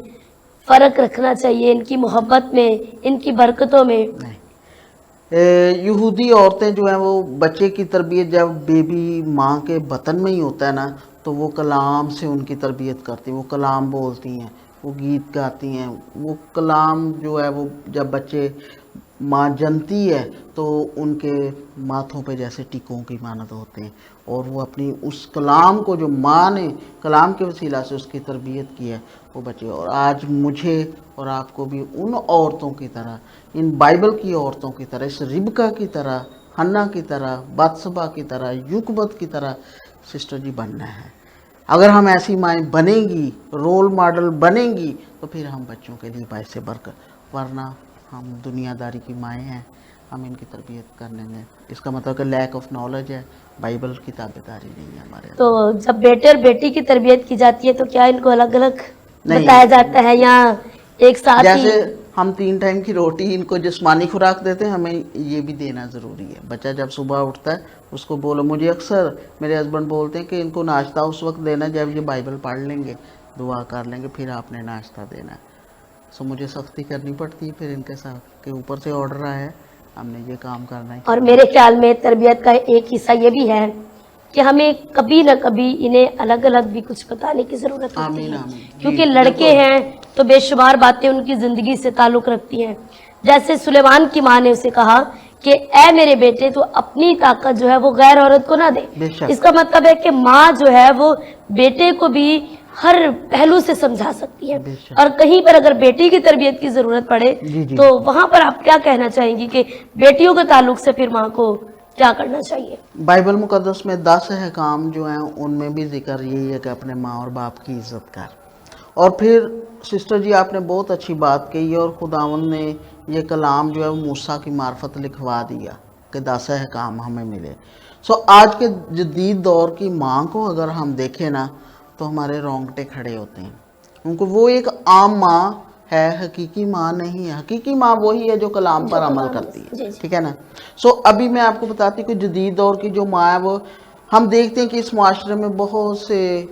فرق رکھنا چاہیے, ان کی محبت میں, ان کی برکتوں میں؟ نہیں, یہودی عورتیں جو ہیں وہ بچے کی تربیت جب بیبی ماں کے بطن میں ہی ہوتا ہے نا, تو وہ کلام سے ان کی تربیت کرتی ہیں, وہ کلام بولتی ہیں, وہ گیت گاتی ہیں, وہ کلام جو ہے وہ جب بچے ماں جنتی ہے تو ان کے ماتھوں پہ جیسے ٹیکوں کی مانند ہوتے ہیں, اور وہ اپنی اس کلام کو جو ماں نے کلام کے وسیلہ سے اس کی تربیت کی ہے وہ بچے. اور آج مجھے اور آپ کو بھی ان عورتوں کی طرح, ان بائبل کی عورتوں کی طرح, اس ربکا کی طرح, حنا کی طرح, باتسبا کی طرح, یوکبت کی طرح سسٹر جی بننا ہے. اگر ہم ایسی مائیں بنیں گی, رول ماڈل بنیں گی, تو پھر ہم بچوں کے لیے باعث برکت. ورنہ ہم دنیا داری کی مائیں ہیں, ہم ان کی تربیت کرنے میں, اس کا مطلب کہ لیک آف نالج ہے, بائبل کی تابعداری نہیں ہے ہمارے. تو جب بیٹے اور بیٹی کی تربیت کی جاتی ہے تو کیا ان کو الگ الگ نہیں, بتایا جاتا ہے یا ایک ساتھ ہی؟ جیسے ہم 3 ٹائم کی روٹی ان کو جسمانی خوراک دیتے ہیں, ہمیں یہ بھی دینا ضروری ہے. بچہ جب صبح اٹھتا ہے اس کو بولو, مجھے اکثر میرے ہسبینڈ بولتے ہیں کہ ان کو ناشتہ اس وقت دینا جب یہ بائبل پڑھ لیں گے, دعا کر لیں گے, پھر آپ نے ناشتہ دینا ہے. سو مجھے سختی کرنی پڑتی ہے پھر ان کے ساتھ کہ اوپر سے آرڈر آیا ہے, ہم نے یہ کام کرنا ہے. اور میرے خیال میں تربیت کا ایک حصہ یہ بھی ہے کہ ہمیں کبھی نہ کبھی انہیں الگ الگ بھی کچھ بتانے کی ضرورت ہوتی آمین ہے, آمین. کیونکہ جی, لڑکے بالکل. ہیں تو بے شمار باتیں ان کی زندگی سے تعلق رکھتی ہیں. جیسے سلیمان کی ماں نے اسے کہا کہ اے میرے بیٹے تو اپنی طاقت جو ہے وہ غیر عورت کو نہ دے. بے شک. اس کا مطلب ہے کہ ماں جو ہے وہ بیٹے کو بھی ہر پہلو سے سمجھا سکتی ہے, بے شک. اور کہیں پر اگر بیٹی کی تربیت کی ضرورت پڑے جی جی. تو وہاں پر آپ کیا کہنا چاہیں گی کہ بیٹیوں کے تعلق سے پھر ماں کو کیا کرنا چاہیے؟ بائبل مقدس میں 10 احکام جو ہیں ان میں بھی ذکر یہی ہے کہ اپنے ماں اور باپ کی عزت کر. اور پھر سسٹر جی آپ نے بہت اچھی بات کہی, اور خداوند نے یہ کلام جو ہے وہ موسیٰ کی معرفت لکھوا دیا کہ 10 احکام ہمیں ملے. سو آج کے جدید دور کی ماں کو اگر ہم دیکھیں نا تو ہمارے رونگٹے کھڑے ہوتے ہیں, کیونکہ وہ ایک عام ماں ہے, حقیقی ماں نہیں ہے. حقیقی ماں وہی ہے جو کلام پر عمل کرتی ہے, جی ٹھیک ہے نا. سو ابھی میں آپ کو بتاتی ہوں کہ جدید دور کی جو ماں ہے وہ ہم دیکھتے ہیں کہ اس معاشرے میں بہت سے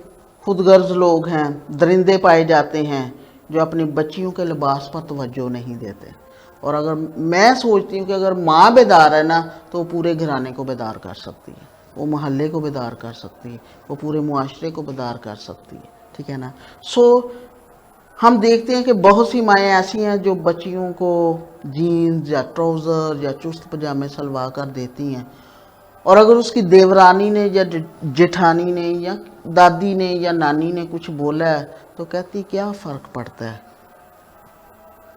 خود غرض لوگ ہیں, درندے پائے جاتے ہیں جو اپنی بچیوں کے لباس پر توجہ نہیں دیتے. اور اگر میں سوچتی ہوں کہ اگر ماں بیدار ہے نا تو وہ پورے گھرانے کو بیدار کر سکتی ہے, وہ محلے کو بیدار کر سکتی ہے, وہ پورے معاشرے کو بیدار کر سکتی ہے, ٹھیک ہے نا. سو ہم دیکھتے ہیں کہ بہت سی مائیں ایسی ہیں جو بچیوں کو جینز یا ٹراؤزر یا چست پجامے سلوا کر دیتی ہیں, اور اگر اس کی دیورانی نے یا جٹھانی نے یا دادی نے یا نانی نے کچھ بولا ہے تو کہتی کیا فرق پڑتا ہے,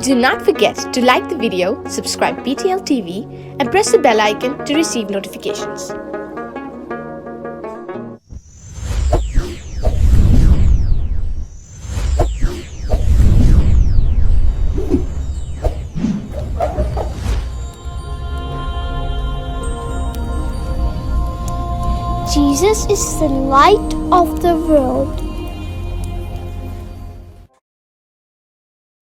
Do not forget to like the video, subscribe PTL TV, and press the bell icon to receive notifications. Jesus is the light of the world.